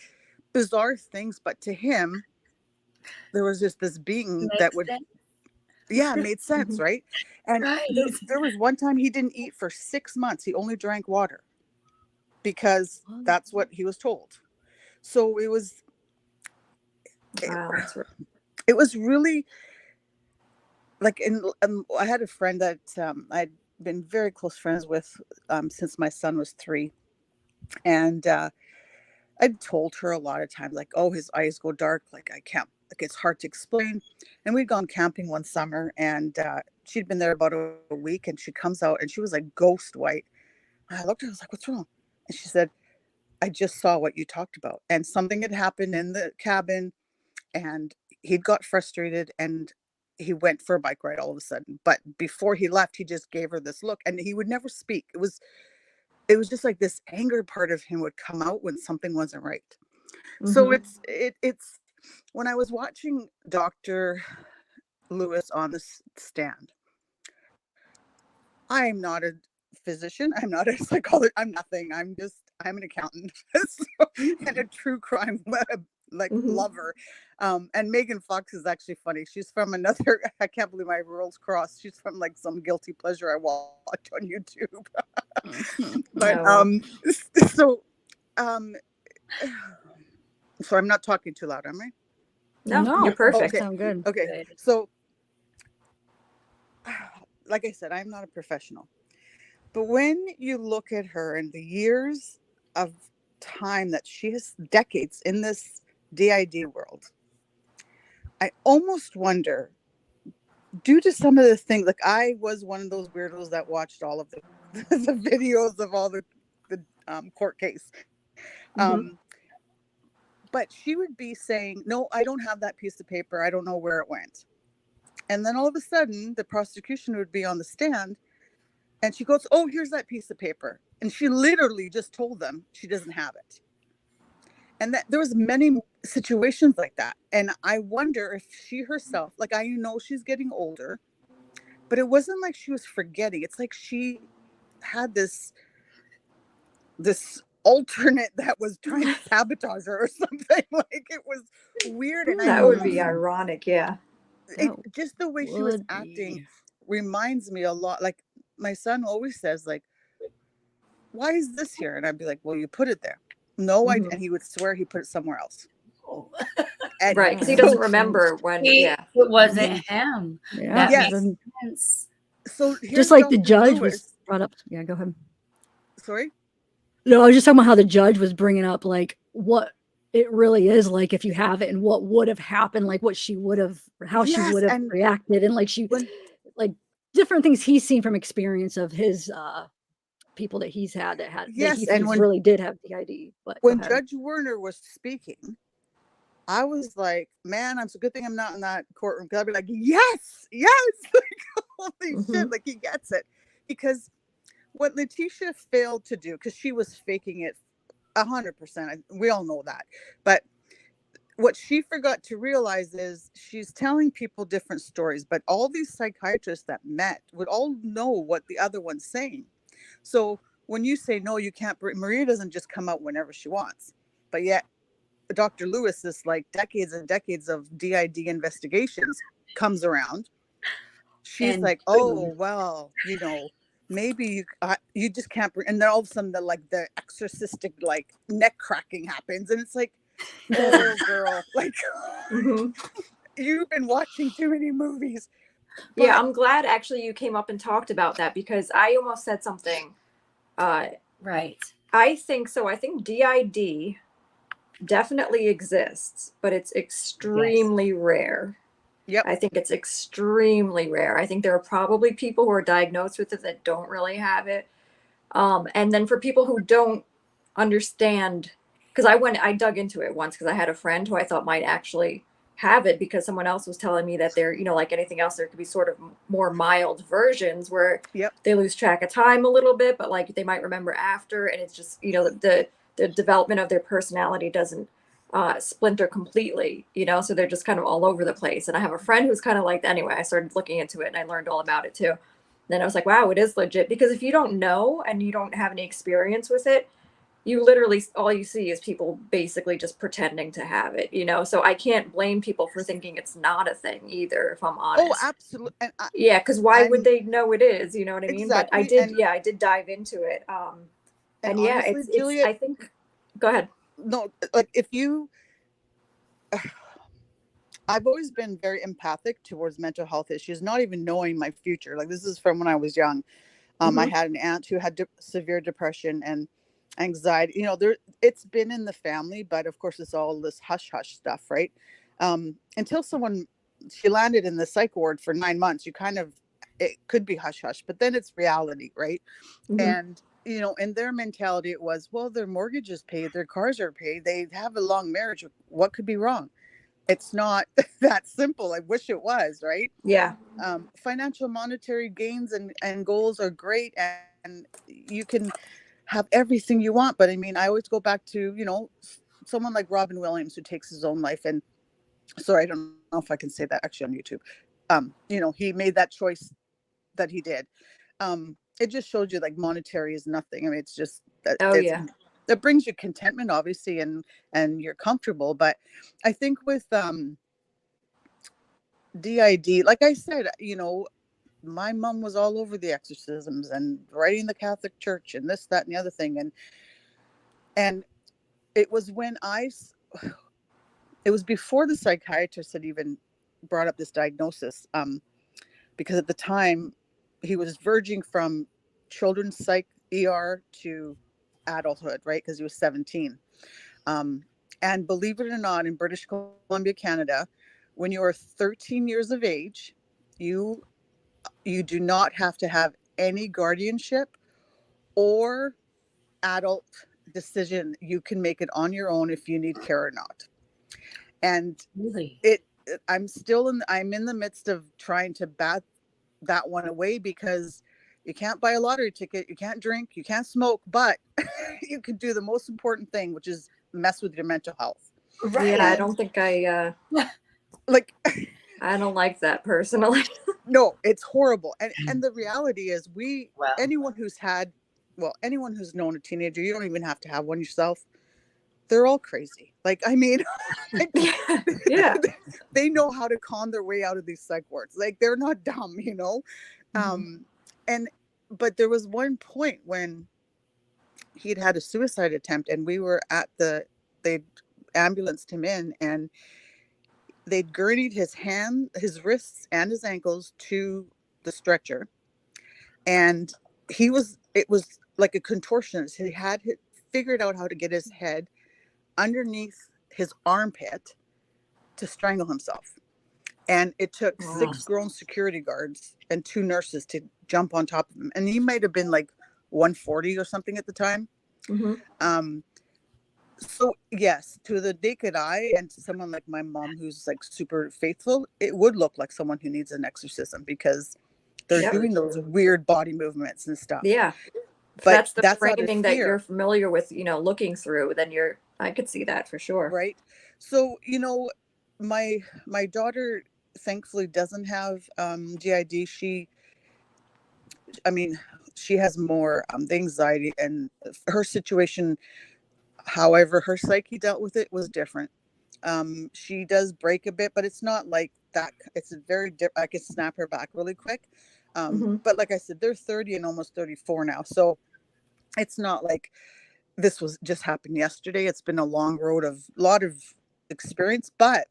bizarre things. But to him, there was just this being that would, made sense. Right. And there was one time he didn't eat for 6 months. He only drank water because that's what he was told. So it was, it was really like, I had a friend that I'd been very close friends with since my son was 3. And I'd told her a lot of times, like, oh, his eyes go dark. Like, I can't, like, it's hard to explain. And we'd gone camping one summer, and she'd been there about a week, and she comes out and she was like ghost white. And I looked at her, I was like, what's wrong? And she said, I just saw what you talked about. And something had happened in the cabin, and he'd got frustrated, and he went for a bike ride all of a sudden. But before he left, he just gave her this look, and he would never speak. It was just like this anger part of him would come out when something wasn't right. So it's when I was watching Dr. Lewis on the stand, I'm not a physician. I'm not a psychologist. I'm nothing. I'm an accountant and a true crime lover. And Megan Fox is actually funny. She's from another, I can't believe my world's crossed. She's from like some guilty pleasure I watch on YouTube. But so I'm not talking too loud, am I? No, you're perfect. Okay. Sound good. Okay. So like I said, I'm not a professional. But when you look at her and the years of time that she has, decades in this DID world, I almost wonder, due to some of the things, like I was one of those weirdos that watched all of the videos of all the court case. But she would be saying, no, I don't have that piece of paper. I don't know where it went. And then all of a sudden, the prosecution would be on the stand, and she goes, oh, here's that piece of paper. And she literally just told them she doesn't have it. And that there was many situations like that. And I wonder if she herself, like, I know she's getting older, but it wasn't like she was forgetting. It's like she had this alternate that was trying to sabotage her or something. Like, it was weird. And that would be ironic. Yeah. Just the way she was acting reminds me a lot. Like, my son always says, like, why is this here? And I'd be like, well, you put it there. No, Mhm. and he would swear he put it somewhere else. Oh. And Right, because he so- doesn't remember when. It wasn't him. Yeah. That Yes. makes sense. So here's Just like the Dr. judge Lewis. was brought up. Yeah, go ahead. Sorry? No, I was just talking about how the judge was bringing up like what it really is like if you have it and what would have happened, like what she would have, how she Yes, would have and reacted, and like when- like different things he's seen from experience of his people that he's had that Yes, he and thinks when- really did have DID. But go when ahead. Judge Werner was speaking, I was like, man, it's a good thing I'm not in that courtroom, because I'd be like, yes, like, holy shit, like, he gets it. Because what Letecia failed to do, because she was faking it 100%, we all know that, but what she forgot to realize is she's telling people different stories, but all these psychiatrists that met would all know what the other one's saying. So when you say, no, you can't, Maria doesn't just come out whenever she wants, but yet Dr. Lewis, is like decades and decades of DID investigations, comes around. She's And like, boom. oh, well, you know, maybe you just can't, and then all of a sudden the exorcistic like neck cracking happens, and it's like, oh girl, like you've been watching too many movies. Yeah, I'm glad actually you came up and talked about that, because I almost said something. Right. I think so. I think DID definitely exists, but it's extremely rare. Yep. I think it's extremely rare. I think there are probably people who are diagnosed with it that don't really have it. And then for people who don't understand, because I dug into it once because I had a friend who I thought might actually have it, because someone else was telling me that there, you know, like anything else, there could be sort of more mild versions where they lose track of time a little bit, but like they might remember after, and it's just, you know, the development of their personality doesn't splinter completely, you know, so they're just kind of all over the place. And I have a friend who's kind of like that. Anyway, I started looking into it and I learned all about it too. Then I was like, wow, it is legit, because if you don't know and you don't have any experience with it, you literally, all you see is people basically just pretending to have it, you know? So I can't blame people for thinking it's not a thing either, if I'm honest. Oh, absolutely. And yeah, because why would they know it is, you know what I mean? But I did, I did dive into it. And yeah, honestly, Juliet, I think, go ahead. No, like if you, I've always been very empathic towards mental health issues, not even knowing my future. Like this is from when I was young. I had an aunt who had severe depression and anxiety. You know, it's been in the family, but of course it's all this hush hush stuff, right? Until she landed in the psych ward for 9 months, it could be hush hush, but then it's reality, right? And you know, in their mentality, it was, well, their mortgage is paid, their cars are paid, they have a long marriage. What could be wrong? It's not that simple. I wish it was, right? Yeah. Financial monetary gains and goals are great, and you can have everything you want. But I mean, I always go back to, you know, someone like Robin Williams who takes his own life. And sorry, I don't know if I can say that actually on YouTube. You know, he made that choice that he did. It just shows you like monetary is nothing. I mean, it's just that that brings you contentment, obviously, and you're comfortable. But I think with DID, like I said, you know, my mom was all over the exorcisms and writing the Catholic Church and this, that, and the other thing. And it was when it was before the psychiatrist had even brought up this diagnosis, because at the time he was verging from children's psych ER to adulthood, right? Because he was 17. And believe it or not, in British Columbia, Canada, when you are 13 years of age, you do not have to have any guardianship or adult decision. You can make it on your own if you need care or not. And really, I'm in the midst of trying to bat that one away, because you can't buy a lottery ticket, you can't drink, you can't smoke, but you can do the most important thing, which is mess with your mental health. Right. Yeah, I don't think I don't like that personally. No, it's horrible. And the reality is anyone who's known a teenager, you don't even have to have one yourself, they're all crazy. Like, I mean, yeah, they know how to con their way out of these psych wards. Like, they're not dumb, you know? And but there was one point when he'd had a suicide attempt, and we were at they'd ambulanced him in, and they'd gurneyed his wrists and his ankles to the stretcher. And it was like a contortionist. He had figured out how to get his head underneath his armpit to strangle himself. And it took 6 grown security guards and 2 nurses to jump on top of him. And he might have been like 140 or something at the time. So yes, to the naked eye and to someone like my mom, who's like super faithful, it would look like someone who needs an exorcism, because they're doing those weird body movements and stuff. Yeah. But that's the framing that you're familiar with, looking through, then I could see that for sure. Right. So, my daughter thankfully doesn't have GID. She has more anxiety, and her situation, however, her psyche dealt with it was different. She does break a bit, but it's not like that. It's a very different. I could snap her back really quick. But like I said, they're 30 and almost 34 now. So it's not like this was just happened yesterday. It's been a long road of lot of experience, but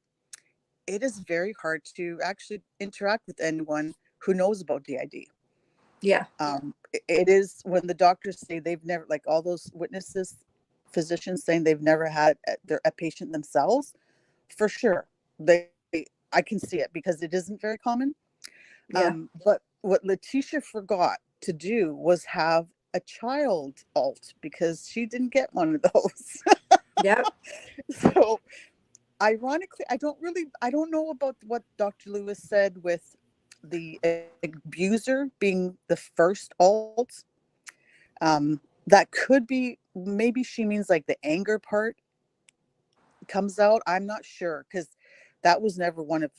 it is very hard to actually interact with anyone who knows about DID. Yeah. It is when the doctors say they've never, like all those witnesses, physicians saying they've never had a patient themselves, for sure. I can see it, because it isn't very common. Yeah. But what Letecia forgot to do was have a child alt, because she didn't get one of those. Yeah. So ironically, I don't know about what Dr. Lewis said with the abuser being the first alt. That could be, maybe she means like the anger part comes out. I'm not sure, because that was never one of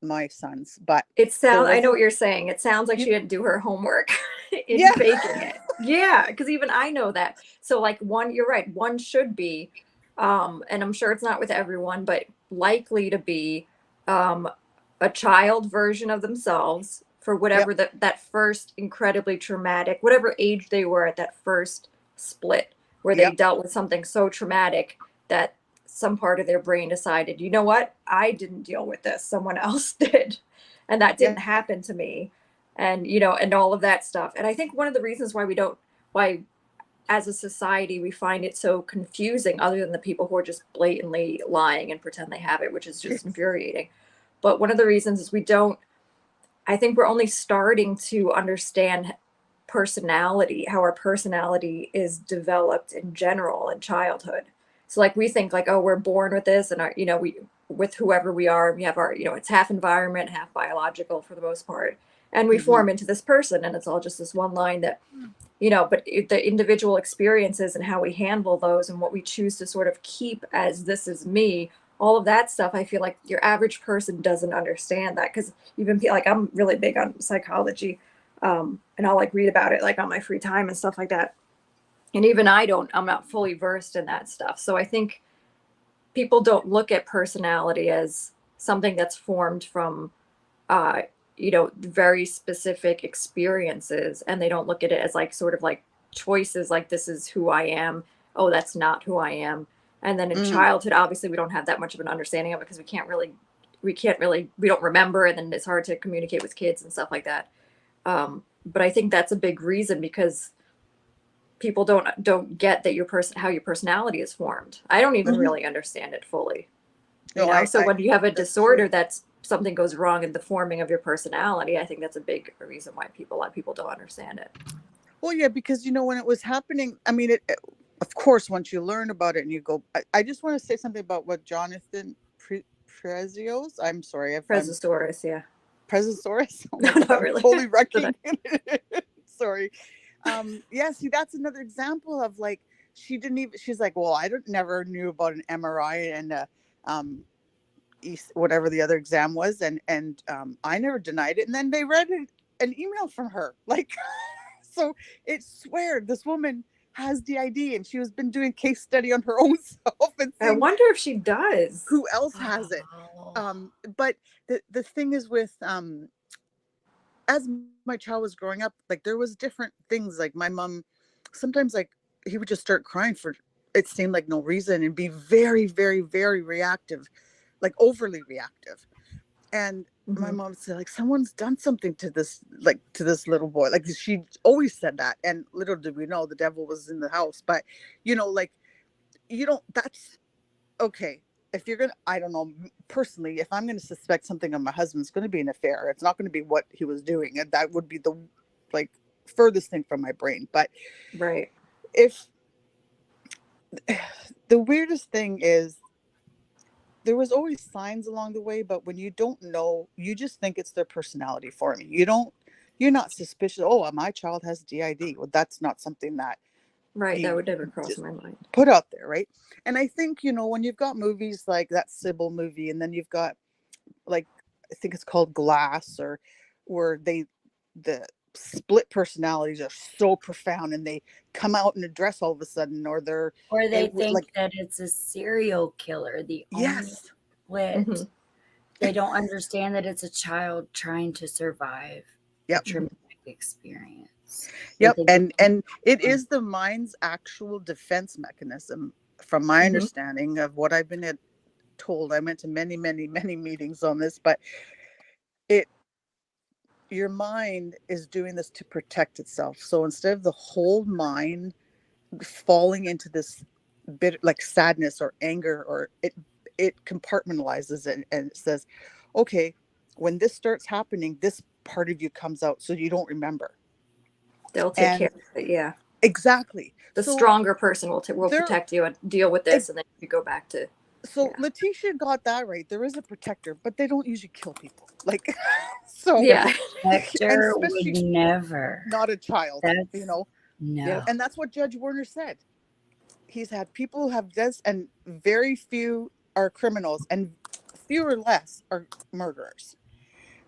my sons. But I know what you're saying. It sounds like she didn't do her homework in faking it. Yeah, because even I know that. So like you're right, one should be, and I'm sure it's not with everyone, but likely to be a child version of themselves for whatever that first incredibly traumatic, whatever age they were at that first split, where they dealt with something so traumatic that some part of their brain decided, you know what, I didn't deal with this, someone else did, and that didn't happen to me, and and all of that stuff. And I think one of the reasons why as a society we find it so confusing, other than the people who are just blatantly lying and pretend they have it, which is just infuriating, but one of the reasons is I think we're only starting to understand personality, how our personality is developed in general in childhood. So like we think like, oh, we're born with this, and we with whoever we are, we have our, it's half environment, half biological for the most part, and we form into this person, and it's all just this one line that, but the individual experiences and how we handle those and what we choose to sort of keep as this is me, all of that stuff, I feel like your average person doesn't understand that, because even like I'm really big on psychology, and I'll like read about it like on my free time and stuff like that. And even I'm not fully versed in that stuff. So I think people don't look at personality as something that's formed from, very specific experiences. And they don't look at it as like sort of like choices, like this is who I am. Oh, that's not who I am. And then in childhood, obviously we don't have that much of an understanding of it, because we don't remember. And then it's hard to communicate with kids and stuff like that. But I think that's a big reason, because people don't get that how your personality is formed. I don't even really understand it fully. So when you have a disorder, that's something goes wrong in the forming of your personality, I think that's a big reason why a lot of people don't understand it. Well, yeah, because when it was happening, I mean, of course, once you learn about it and you go, I just want to say something about what Jonathan Prezios, I'm sorry. Prezosaurus, yeah. Prezosaurus? Oh no, not really. Totally wrecking it. Sorry. See, that's another example of like, she's like, well, never knew about an MRI and whatever the other exam was. And I never denied it. And then they read an email from her. Like, so it swear this woman has DID, and she has been doing case study on her own self. And I wonder if she does. Who else has it? But the thing is with as my child was growing up, like there was different things. Like my mom, sometimes like he would just start crying for it seemed like no reason and be very, very, very reactive, like overly reactive. And my Mm-hmm. mom said, like, someone's done something to this, like to this little boy. Like she always said that. And little did we know the devil was in the house. But like you don't, that's okay. If you're gonna, I don't know, personally, if I'm gonna suspect something of my husband, it's gonna be an affair. It's not gonna be what he was doing. And that would be the like furthest thing from my brain. But Right. if the weirdest thing is there was always signs along the way, but when you don't know, you just think it's their personality forming. You're not suspicious. Oh, my child has DID. Well, that's not something that Right. That you would never cross just my mind. put out there, right? And I think, when you've got movies like that Sybil movie, and then you've got like, I think it's called Glass, or where the split personalities are so profound and they come out in a dress all of a sudden, or they think like, that it's a serial killer. The only yes, split. Mhm. They don't understand that it's a child trying to survive a yep, traumatic experience. They yep. think And it is the mind's actual defense mechanism, from my Mhm. understanding of what I've been told. I went to many, many, many meetings on this, but your mind is doing this to protect itself. So instead of the whole mind falling into this bit like sadness or anger, or it compartmentalizes it, and it says, okay, when this starts happening, this part of you comes out, so you don't remember. They'll take care And of it. Yeah. exactly, The so stronger person will there protect you and deal with this, and then you go back to. so Yeah. Letecia got that right. There is a protector, but they don't usually kill people, like so. Yeah. And Hector would especially never. not a child, That's no. Yep. And that's what Judge Warner said. He's had people who have this, and very few are criminals, and fewer less are murderers.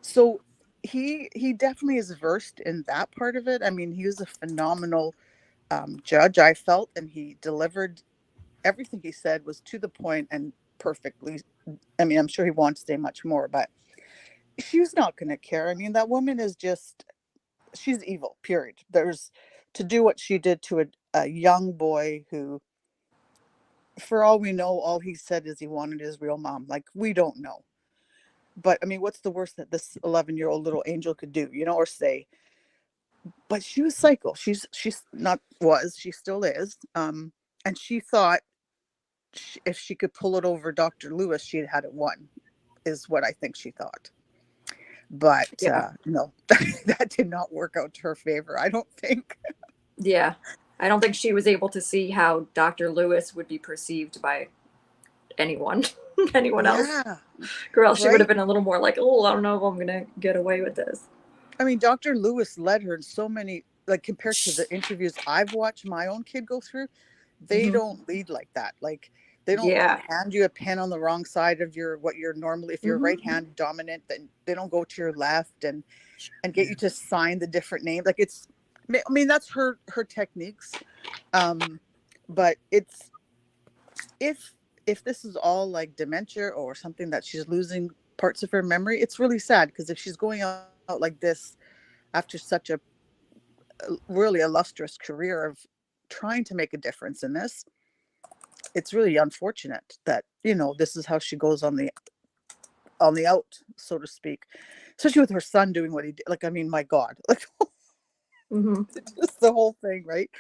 So he definitely is versed in that part of it. I mean, he was a phenomenal judge, I felt, and he delivered. Everything he said was to the point and perfectly. I mean, I'm sure he wanted to say much more, but she's not going to care. I mean, that woman is just, she's evil, period. There's, to do what she did to a young boy who, for all we know, all he said is he wanted his real mom. Like, we don't know. But I mean, what's the worst that this 11-year-old little angel could do, or say? But she was psycho. She's not was, she still is. And she thought if she could pull it over Dr. Lewis, she had it won, is what I think she thought. But Yeah. no, that did not work out to her favor, I don't think. Yeah. I don't think she was able to see how Dr. Lewis would be perceived by anyone else. Yeah, Or else she would have right. been a little more like, oh, I don't know if I'm gonna get away with this. I mean, Dr. Lewis led her in so many, like compared to the interviews I've watched my own kid go through, they Mhm. don't lead like that. Like, they don't Yeah. hand you a pen on the wrong side of what you're normally, if you're Mhm. right hand dominant, then they don't go to your left and get you to sign the different names. Like, it's, I mean, that's her techniques. But it's, if this is all like dementia or something that she's losing parts of her memory, it's really sad, because if she's going out like this after such a really illustrious career of trying to make a difference in this, it's really unfortunate that this is how she goes on the out, so to speak, especially with her son doing what he did. Like, I mean, my God, like, Mhm. just the whole thing, right?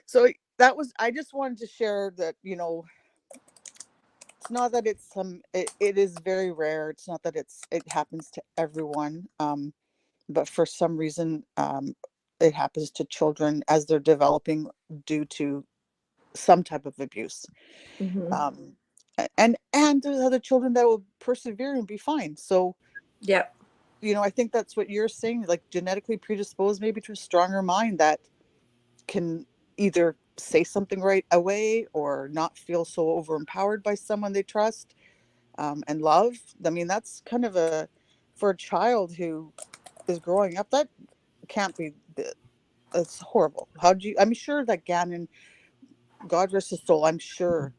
So that was, I just wanted to share that, it's not that it's it is very rare. It's not that it happens to everyone, but for some reason, it happens to children as they're developing due to some type of abuse. Mhm. And there's other children that will persevere and be fine. So, Yep. I think that's what you're saying, like genetically predisposed maybe to a stronger mind that can either say something right away or not feel so over empowered by someone they trust, and love. I mean, that's kind of for a child who is growing up, that can't be, it's horrible. I'm sure that Gannon, God rest his soul, I'm sure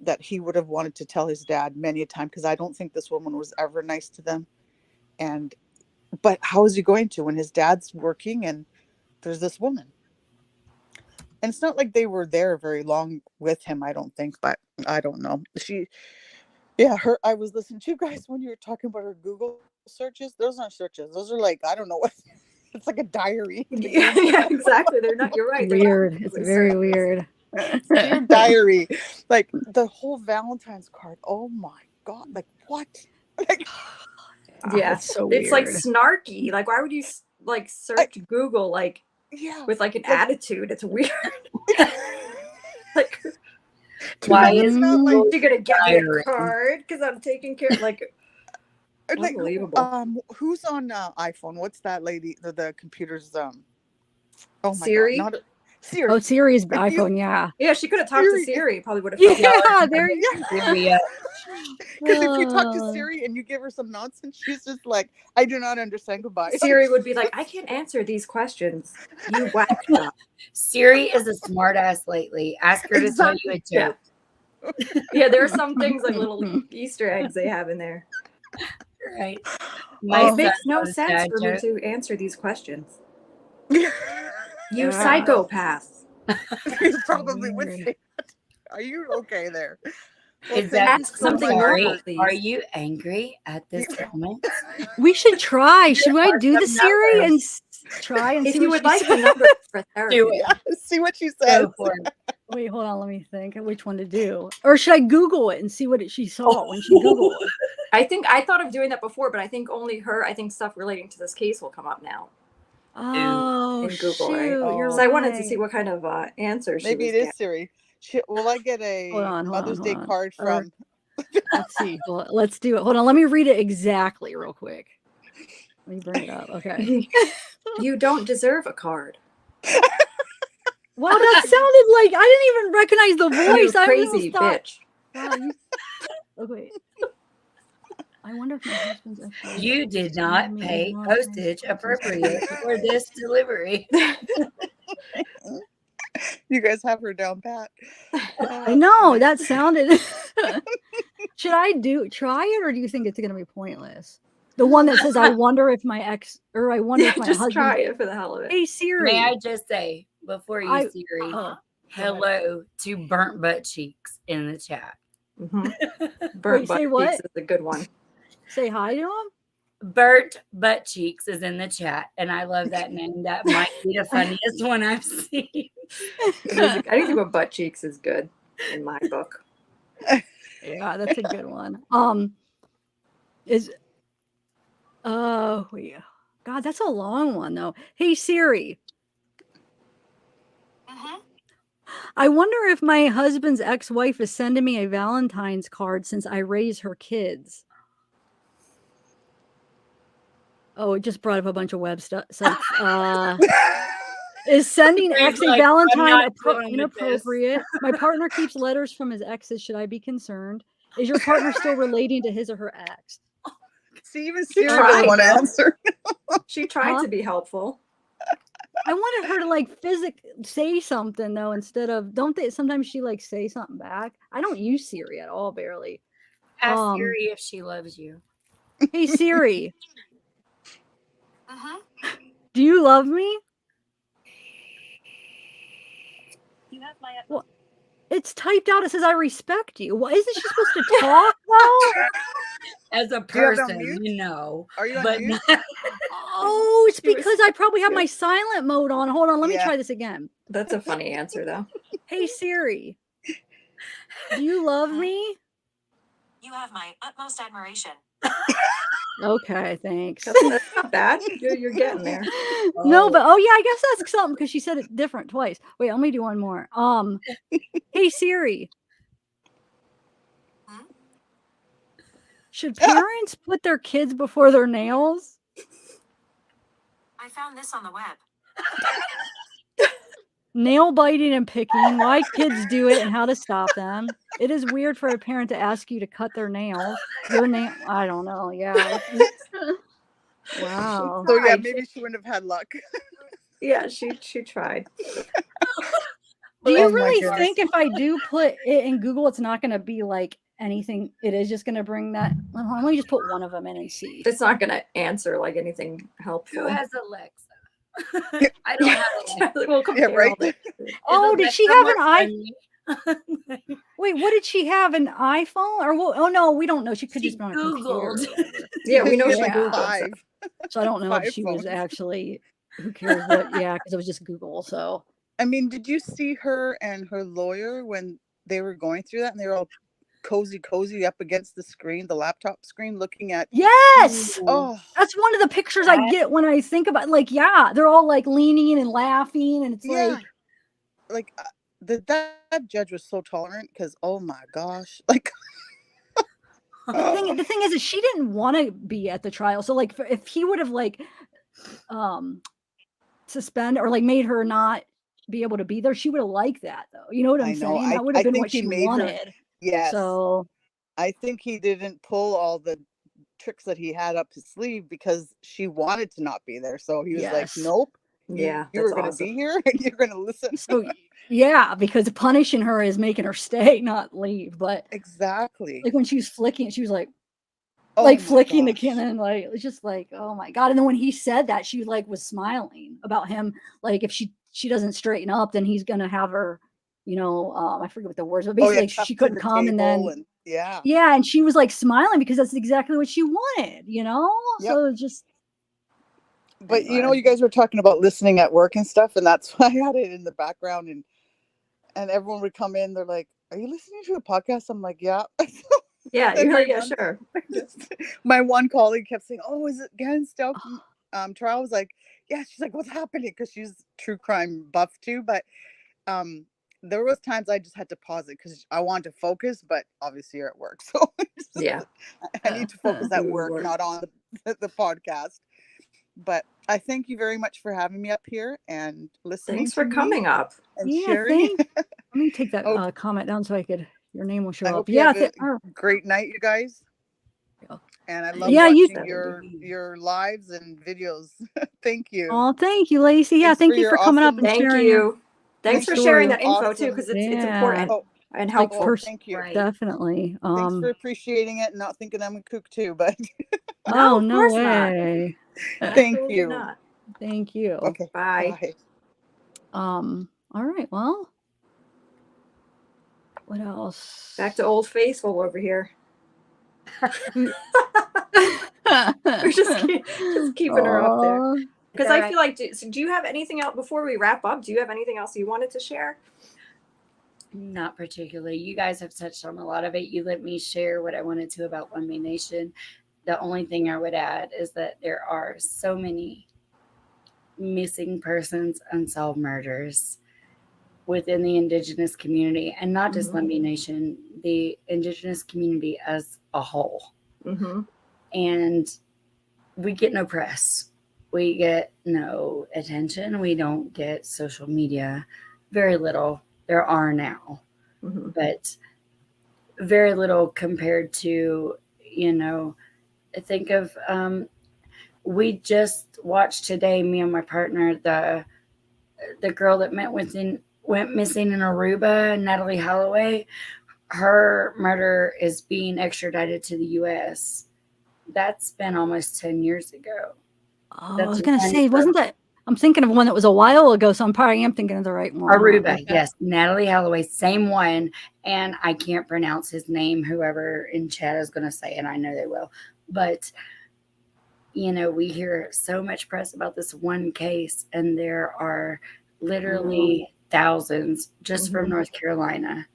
that he would have wanted to tell his dad many a time, because I don't think this woman was ever nice to them. And but how is he going to when his dad's working and there's this woman? And it's not like they were there very long with him, I don't think, but I don't know. I was listening to you guys when you were talking about her Google searches. Those aren't searches. Those are like, I don't know what, it's like a diary. Yeah, exactly. They're not, you're right. Weird. It's very weird. It's your diary. Like the whole Valentine's card. Oh my God. Like what? Like, yeah. It's so It's like weird. snarky. Like, why would you like search Google like with like an attitude? It's weird. Like, Why it's is not like, you're gonna get me a diary? card because I'm taking care. Like, unbelievable. Who's on iPhone? What's that lady? The computer's oh my Siri? God, not Siri. Oh, Siri's If iPhone, yeah. Yeah, she could have talked to Siri. Probably would have. Yeah, there you Because if you talk to Siri and you give her some nonsense, she's just like, I do not understand. Goodbye. Siri would be like, I can't answer these questions. You whack job. Siri is a smart ass lately. Ask her to tell you a joke. Yeah, there are some things like little Easter eggs they have in there. Right. It makes no son sense knows for me dad to answer these questions. You You psychopath. probably would say that. Are you okay there? Well, Is that Ask something normal, sorry? please. Are you angry at this moment? We should try. Should I do the some Siri and numbers. try and If see you what would she like the says? number for therapy. Do it. Yeah, see what she says. Go for it. Wait, hold on. Let me think which one to do. Or should I Google it and see what she saw when she Googled it? I thought of doing that before, but I think only stuff relating to this case will come up now Oh, in Google, shoot, right? you're So I wanted to right. see what kind of answers. Maybe it is Siri. Will I get a Hold on, Mother's Day hold on. card from? Let's see. Well, let's do it. Hold on. Let me read it exactly real quick. Let me bring it up. Okay. You don't deserve a card. Wow, that sounded like I didn't even recognize the You voice. I crazy almost thought, bitch. wow, oh, wait. I wonder if my husband's actually. You did not pay postage appropriate for this delivery. You guys have her down pat. I know that sounded. Should I try it, or do you think it's going to be pointless? The one that says, "I wonder if my ex," or "I wonder if my Just husband." try it for the hell of it. Hey Siri. May I just say before you, Siri, hello to burnt butt cheeks in the chat. Burnt butt say what? cheeks is a good one. Say hi to him. Burnt butt cheeks is in the chat, and I love that name. That might be the funniest one I've seen. Anything with butt cheeks is good in my book. Yeah, that's a good one. Wait. God, that's a long one though. Hey Siri. I wonder if my husband's ex-wife is sending me a Valentine's card since I raise her kids. Oh, it just brought up a bunch of web sites. Is sending ex a Valentine inappropriate? My partner keeps letters from his exes. Should I be concerned? Is your partner still relating to his or her ex? See, even Siri doesn't want to answer. She tried to be helpful. I wanted her to like say something though, instead of sometimes she like say something back. I don't use Siri at all, barely. Ask Siri if she loves you. Hey Siri. Do you love me? You have my. Well, it's typed out. It says I respect you. Why isn't she supposed to talk though? As a person, you know. Are you on mute? Oh, it's because I probably have my silent mode on. Hold on, let me try this again. That's a funny answer, though. Hey Siri, do you love me? You have my utmost admiration. Okay, thanks. That's not bad. You're getting there. No, but yeah, I guess that's something because she said it different twice. Wait, let me do one more. Hey Siri. Should parents put their kids before their nails? I found this on the web. Nail biting and picking, why kids do it and how to stop them. It is weird for a parent to ask you to cut their nails. Your nail, I don't know. Yeah. Wow. So yeah, maybe she wouldn't have had luck. Yeah, she tried. Do you really think if I do put it in Google, it's not going to be like anything. It is just going to bring that. Let me just put one of them in and see. It's not going to answer like anything helpful. Who has Alexa? I don't have Alexa. We'll compare right? all the- Oh, Is did she Alexa have more an friendly? Wait, what did she have? An iPhone? Or oh no, we don't know. She could She just be on a computer. or Googled. whatever. Yeah, we know She she had, Googled. like, 5. So I don't know if 5 she was phones. actually. Who cares what? Yeah, because it was just Google. So I mean, did you see her and her lawyer when they were going through that, and they were all cozy up against the screen, the laptop screen, looking at? yes, Oh, that's one of the pictures I get when I think about. Like, yeah, they're all like leaning and laughing, and it's yeah. Like that judge was so tolerant because, oh my gosh, like. The thing is she didn't want to be at the trial. So like if he would have like suspend or like made her not be able to be there, she would have liked that though. You know what I'm saying? That would have been think what he she made her. wanted. Yes. So I think he didn't pull all the tricks that he had up his sleeve because she wanted to not be there. So he was like, yes. nope. Yeah, you were that's going to awesome. be here and you're going to listen. So yeah, because punishing her is making her stay, not leave. But exactly. like when she was flicking, she was like, oh like flicking the gosh. cannon, like it's just like, oh my god. And then when he said that, she like was smiling about him. Like if she doesn't straighten up, then he's gonna have her, you know, I forget what the words, but basically cuffed she to couldn't the come, and then table yeah, and she was like smiling because that's exactly what she wanted, you know. Yep. So it's just. But you know, you guys were talking about listening at work and stuff, and that's why I had it in the background, and everyone would come in. They're like, "Are you listening to a podcast?" I'm like, "Yeah." Yeah, you're like, yeah, sure. My one colleague kept saying, "Oh, is it again Stauch trial?" I was like, "Yeah." She's like, "What's happening?" Because she's true crime buff too. But there was times I just had to pause it because I wanted to focus, but obviously you're at work, so yeah, I need to focus at work, not on the podcast. But I thank you very much for having me up here and listening. Thanks for coming up and sharing. Let me take that comment down so I could. Your name will show up. Hope you have a great night, you guys. And I love watching your lives and videos. Thank you. Oh, thank you, Lacey. Yeah, thank you for coming up and sharing. Thank you. Thanks for sharing that info too, because it's important and helpful. Thank you. Definitely. Thanks for appreciating it and not thinking I'm a kook too, but no way. Thank you. Not. Thank you. Okay. Bye. All right. Well, what else? Back to Old Faithful over here. We're just keeping her up there. Because I feel like, do you have anything else before we wrap up? Do you have anything else you wanted to share? Not particularly. You guys have touched on a lot of it. You let me share what I wanted to about One Main Nation. The only thing I would add is that there are so many missing persons, unsolved murders within the Indigenous community, and not just Lumbee Nation, the Indigenous community as a whole. And we get no press. We get no attention. We don't get social media. Very little. There are now, but very little compared to, you know, think of, we just watched today, me and my partner, the girl that went missing in Aruba, Natalie Holloway. Her murder is being extradited to the U.S. That's been almost 10 years ago. Oh, I was going to say, wasn't that? I'm thinking of one that was a while ago, so I probably am thinking of the right one. Aruba, yes. Natalie Holloway, same one. And I can't pronounce his name. Whoever in chat is going to say it. I know they will. But, you know, we hear so much press about this one case, and there are literally thousands just from North Carolina.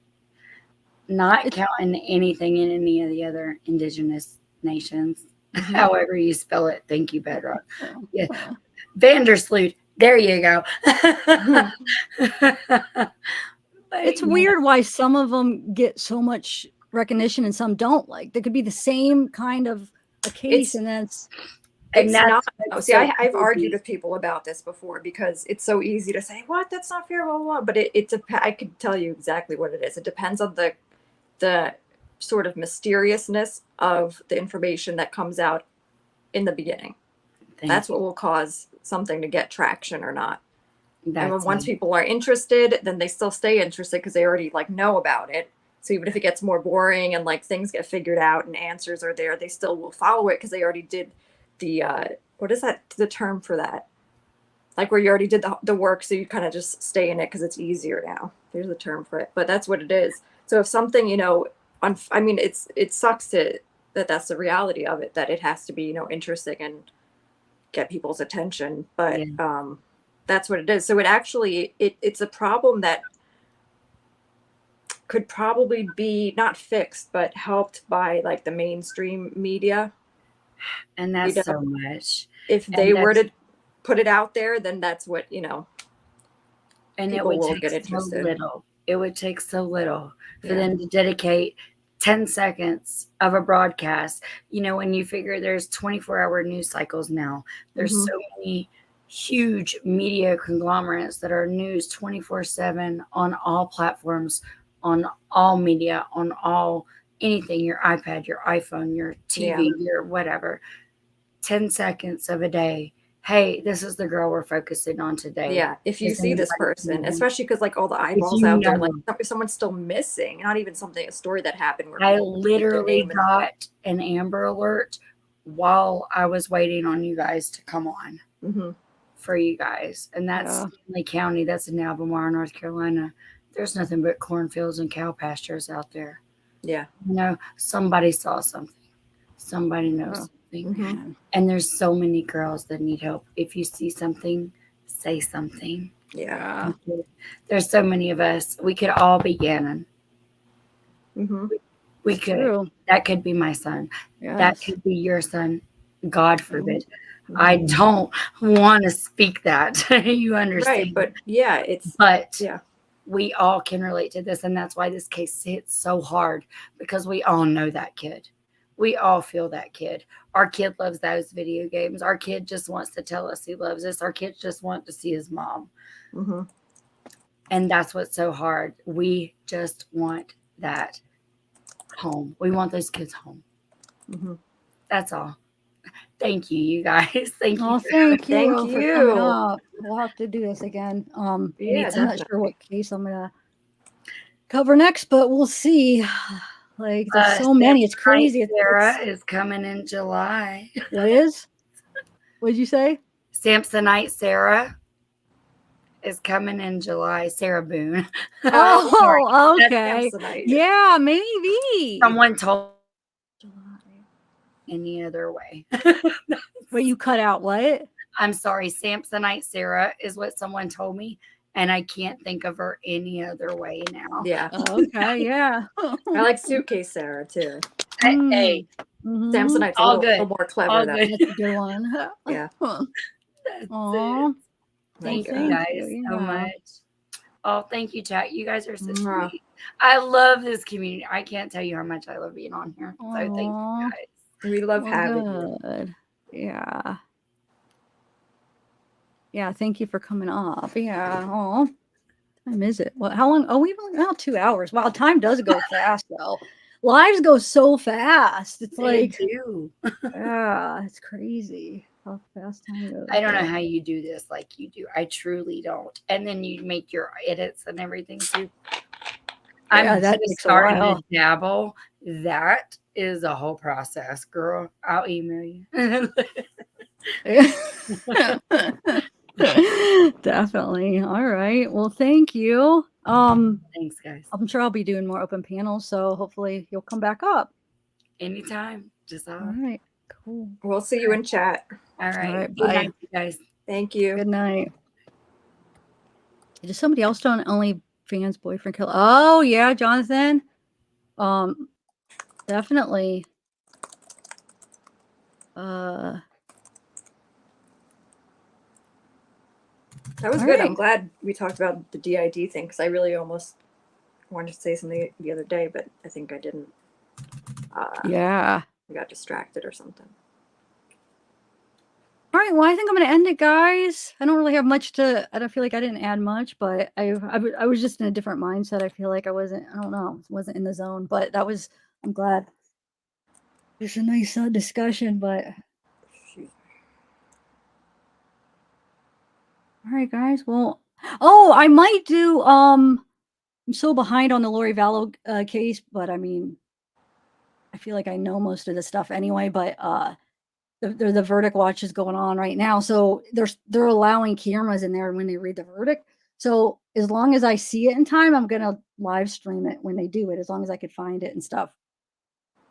Not counting anything in any of the other Indigenous nations. However you spell it. Thank you, Bedrock. Yeah. Vandersloot. There you go. It's weird why some of them get so much recognition and some don't. Like, there could be the same kind of a case, and that's not. See, I've argued with people about this before because it's so easy to say, "What? That's not fair." Blah, blah, blah. But I could tell you exactly what it is. It depends on the sort of mysteriousness of the information that comes out in the beginning. That's what will cause something to get traction or not. And once people are interested, then they still stay interested because they already know about it. So even if it gets more boring and like things get figured out and answers are there, they still will follow it because they already did the what is that, the term for that? Like where you already did the work, so you kind of just stay in it because it's easier now. There's a term for it, but that's what it is. So if something, I mean, it sucks that's the reality of it, that it has to be, interesting and get people's attention. But that's what it is. So it actually, it's a problem that could probably be not fixed, but helped by like the mainstream media. And that's so much. If they were to put it out there, then that's what, and it would take so little. It would take so little for them to dedicate 10 seconds of a broadcast. When you figure there's 24-hour news cycles now, there's so many huge media conglomerates that are news 24/7 on all platforms, on all media, on all anything, your iPad, your iPhone, your TV, your whatever. 10 seconds of a day. Hey, this is the girl we're focusing on today. Yeah, if you see this person, especially because like all the eyeballs out there, like if someone's still missing, not even a story that happened. Where I literally got an Amber Alert while I was waiting on you guys to come on for you guys. And that's Stanley County. That's in Albemarle, North Carolina. There's nothing but cornfields and cow pastures out there. Yeah. Somebody saw something. Somebody knows something. And there's so many girls that need help. If you see something, say something. Yeah. There's so many of us. We could all be Gannon. We could. True. That could be my son. Yes. That could be your son. God forbid. I don't want to speak that. You understand? Right, but we all can relate to this, and that's why this case hits so hard, because we all know that kid. We all feel that kid. Our kid loves those video games. Our kid just wants to tell us he loves us. Our kids just want to see his mom. And that's what's so hard. We just want that home. We want those kids home. That's all. Thank you, you guys. Thank you. Oh, thank you for coming up. We'll have to do this again. I'm not sure what case I'm gonna cover next, but we'll see. Like there's so many. It's crazy. Sarah is coming in July. What is? What'd you say? Samsonite Sarah is coming in July. Sarah Boone. Oh, okay. Yeah, maybe. Someone told any other way. Where you cut out what? I'm sorry. Samsonite Sarah is what someone told me, and I can't think of her any other way now. Yeah. Okay. Yeah. I like Suitcase Sarah too. Hey. Samsonite's a little more clever. That's a good one. Yeah. Aww. Thank you guys so much. Oh, thank you, chat. You guys are so sweet. I love this community. I can't tell you how much I love being on here. So thank you guys. We love having you. Yeah. Yeah, thank you for coming off. Yeah. Oh, time is it? What? How long? Oh, we've only about 2 hours. Wow, time does go fast though. Lives go so fast. It's like, yeah, it's crazy how fast time goes. I don't know how you do this like you do. I truly don't. And then you make your edits and everything too. I'm just starting to dabble. That is a whole process, girl. I'll email you. Definitely. All right. Well, thank you. Thanks, guys. I'm sure I'll be doing more open panels, so hopefully you'll come back up anytime. All right. Cool. We'll see you in chat. All right. Bye, night, guys. Thank you. Good night. Did somebody else do an OnlyFans boyfriend kill? Oh yeah, Jonathan. Definitely. That was good. Right. I'm glad we talked about the DID thing because I really almost wanted to say something the other day, but I think I didn't. Yeah. I got distracted or something. All right. Well, I think I'm going to end it, guys. I don't really have much to. I don't feel like I didn't add much, but I was just in a different mindset. I feel like I wasn't in the zone, but that was. I'm glad. It's a nice discussion, but. All right, guys. Well, I might do I'm so behind on the Lori Vallow case, but I mean, I feel like I know most of the stuff anyway. But the verdict watch is going on right now, so they're allowing cameras in there when they read the verdict. So as long as I see it in time, I'm gonna live stream it when they do it, as long as I could find it and stuff.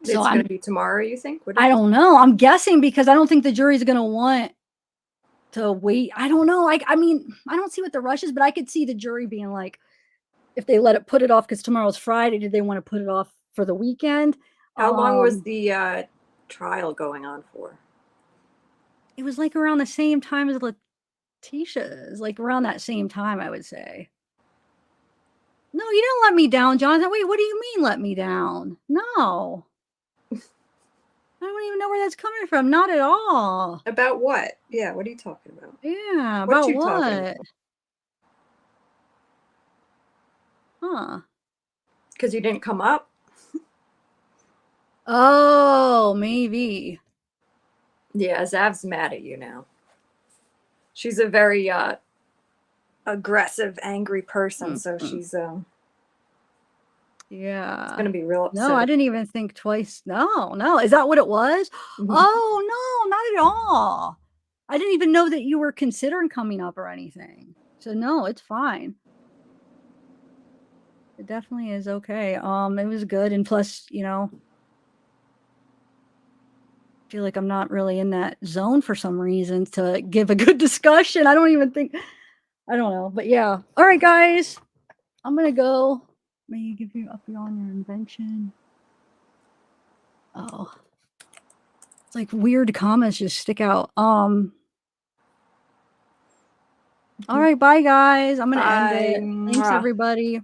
It's So going to be tomorrow, you think? I don't know. I'm guessing because I don't think the jury's gonna want to wait. I don't know. I mean, I don't see what the rush is, but I could see the jury being like, if they put it off because tomorrow's Friday, did they want to put it off for the weekend? How long was the trial going on for? It was like around the same time as Letecia's, like around that same time, I would say. No, you didn't let me down, Jonathan. Wait, what do you mean let me down? No. I don't even know where that's coming from. Not at all. About what? Yeah, what are you talking about? Yeah, What about you talking what? about? Huh. Because you didn't come up? Oh, maybe. Yeah, Zav's mad at you now. She's a very aggressive, angry person, so she's Yeah. gonna be real upset. No, I didn't even think twice. No. Is that what it was? Oh, no, not at all. I didn't even know that you were considering coming up or anything. So no, it's fine. It definitely is okay. It was good. And plus, you know, I feel like I'm not really in that zone for some reason to give a good discussion. I don't know. But yeah. All right, guys. I'm gonna go. May you give you up on your invention. Oh. It's like weird comments just stick out. All right, bye guys. I'm gonna end it. Thanks everybody.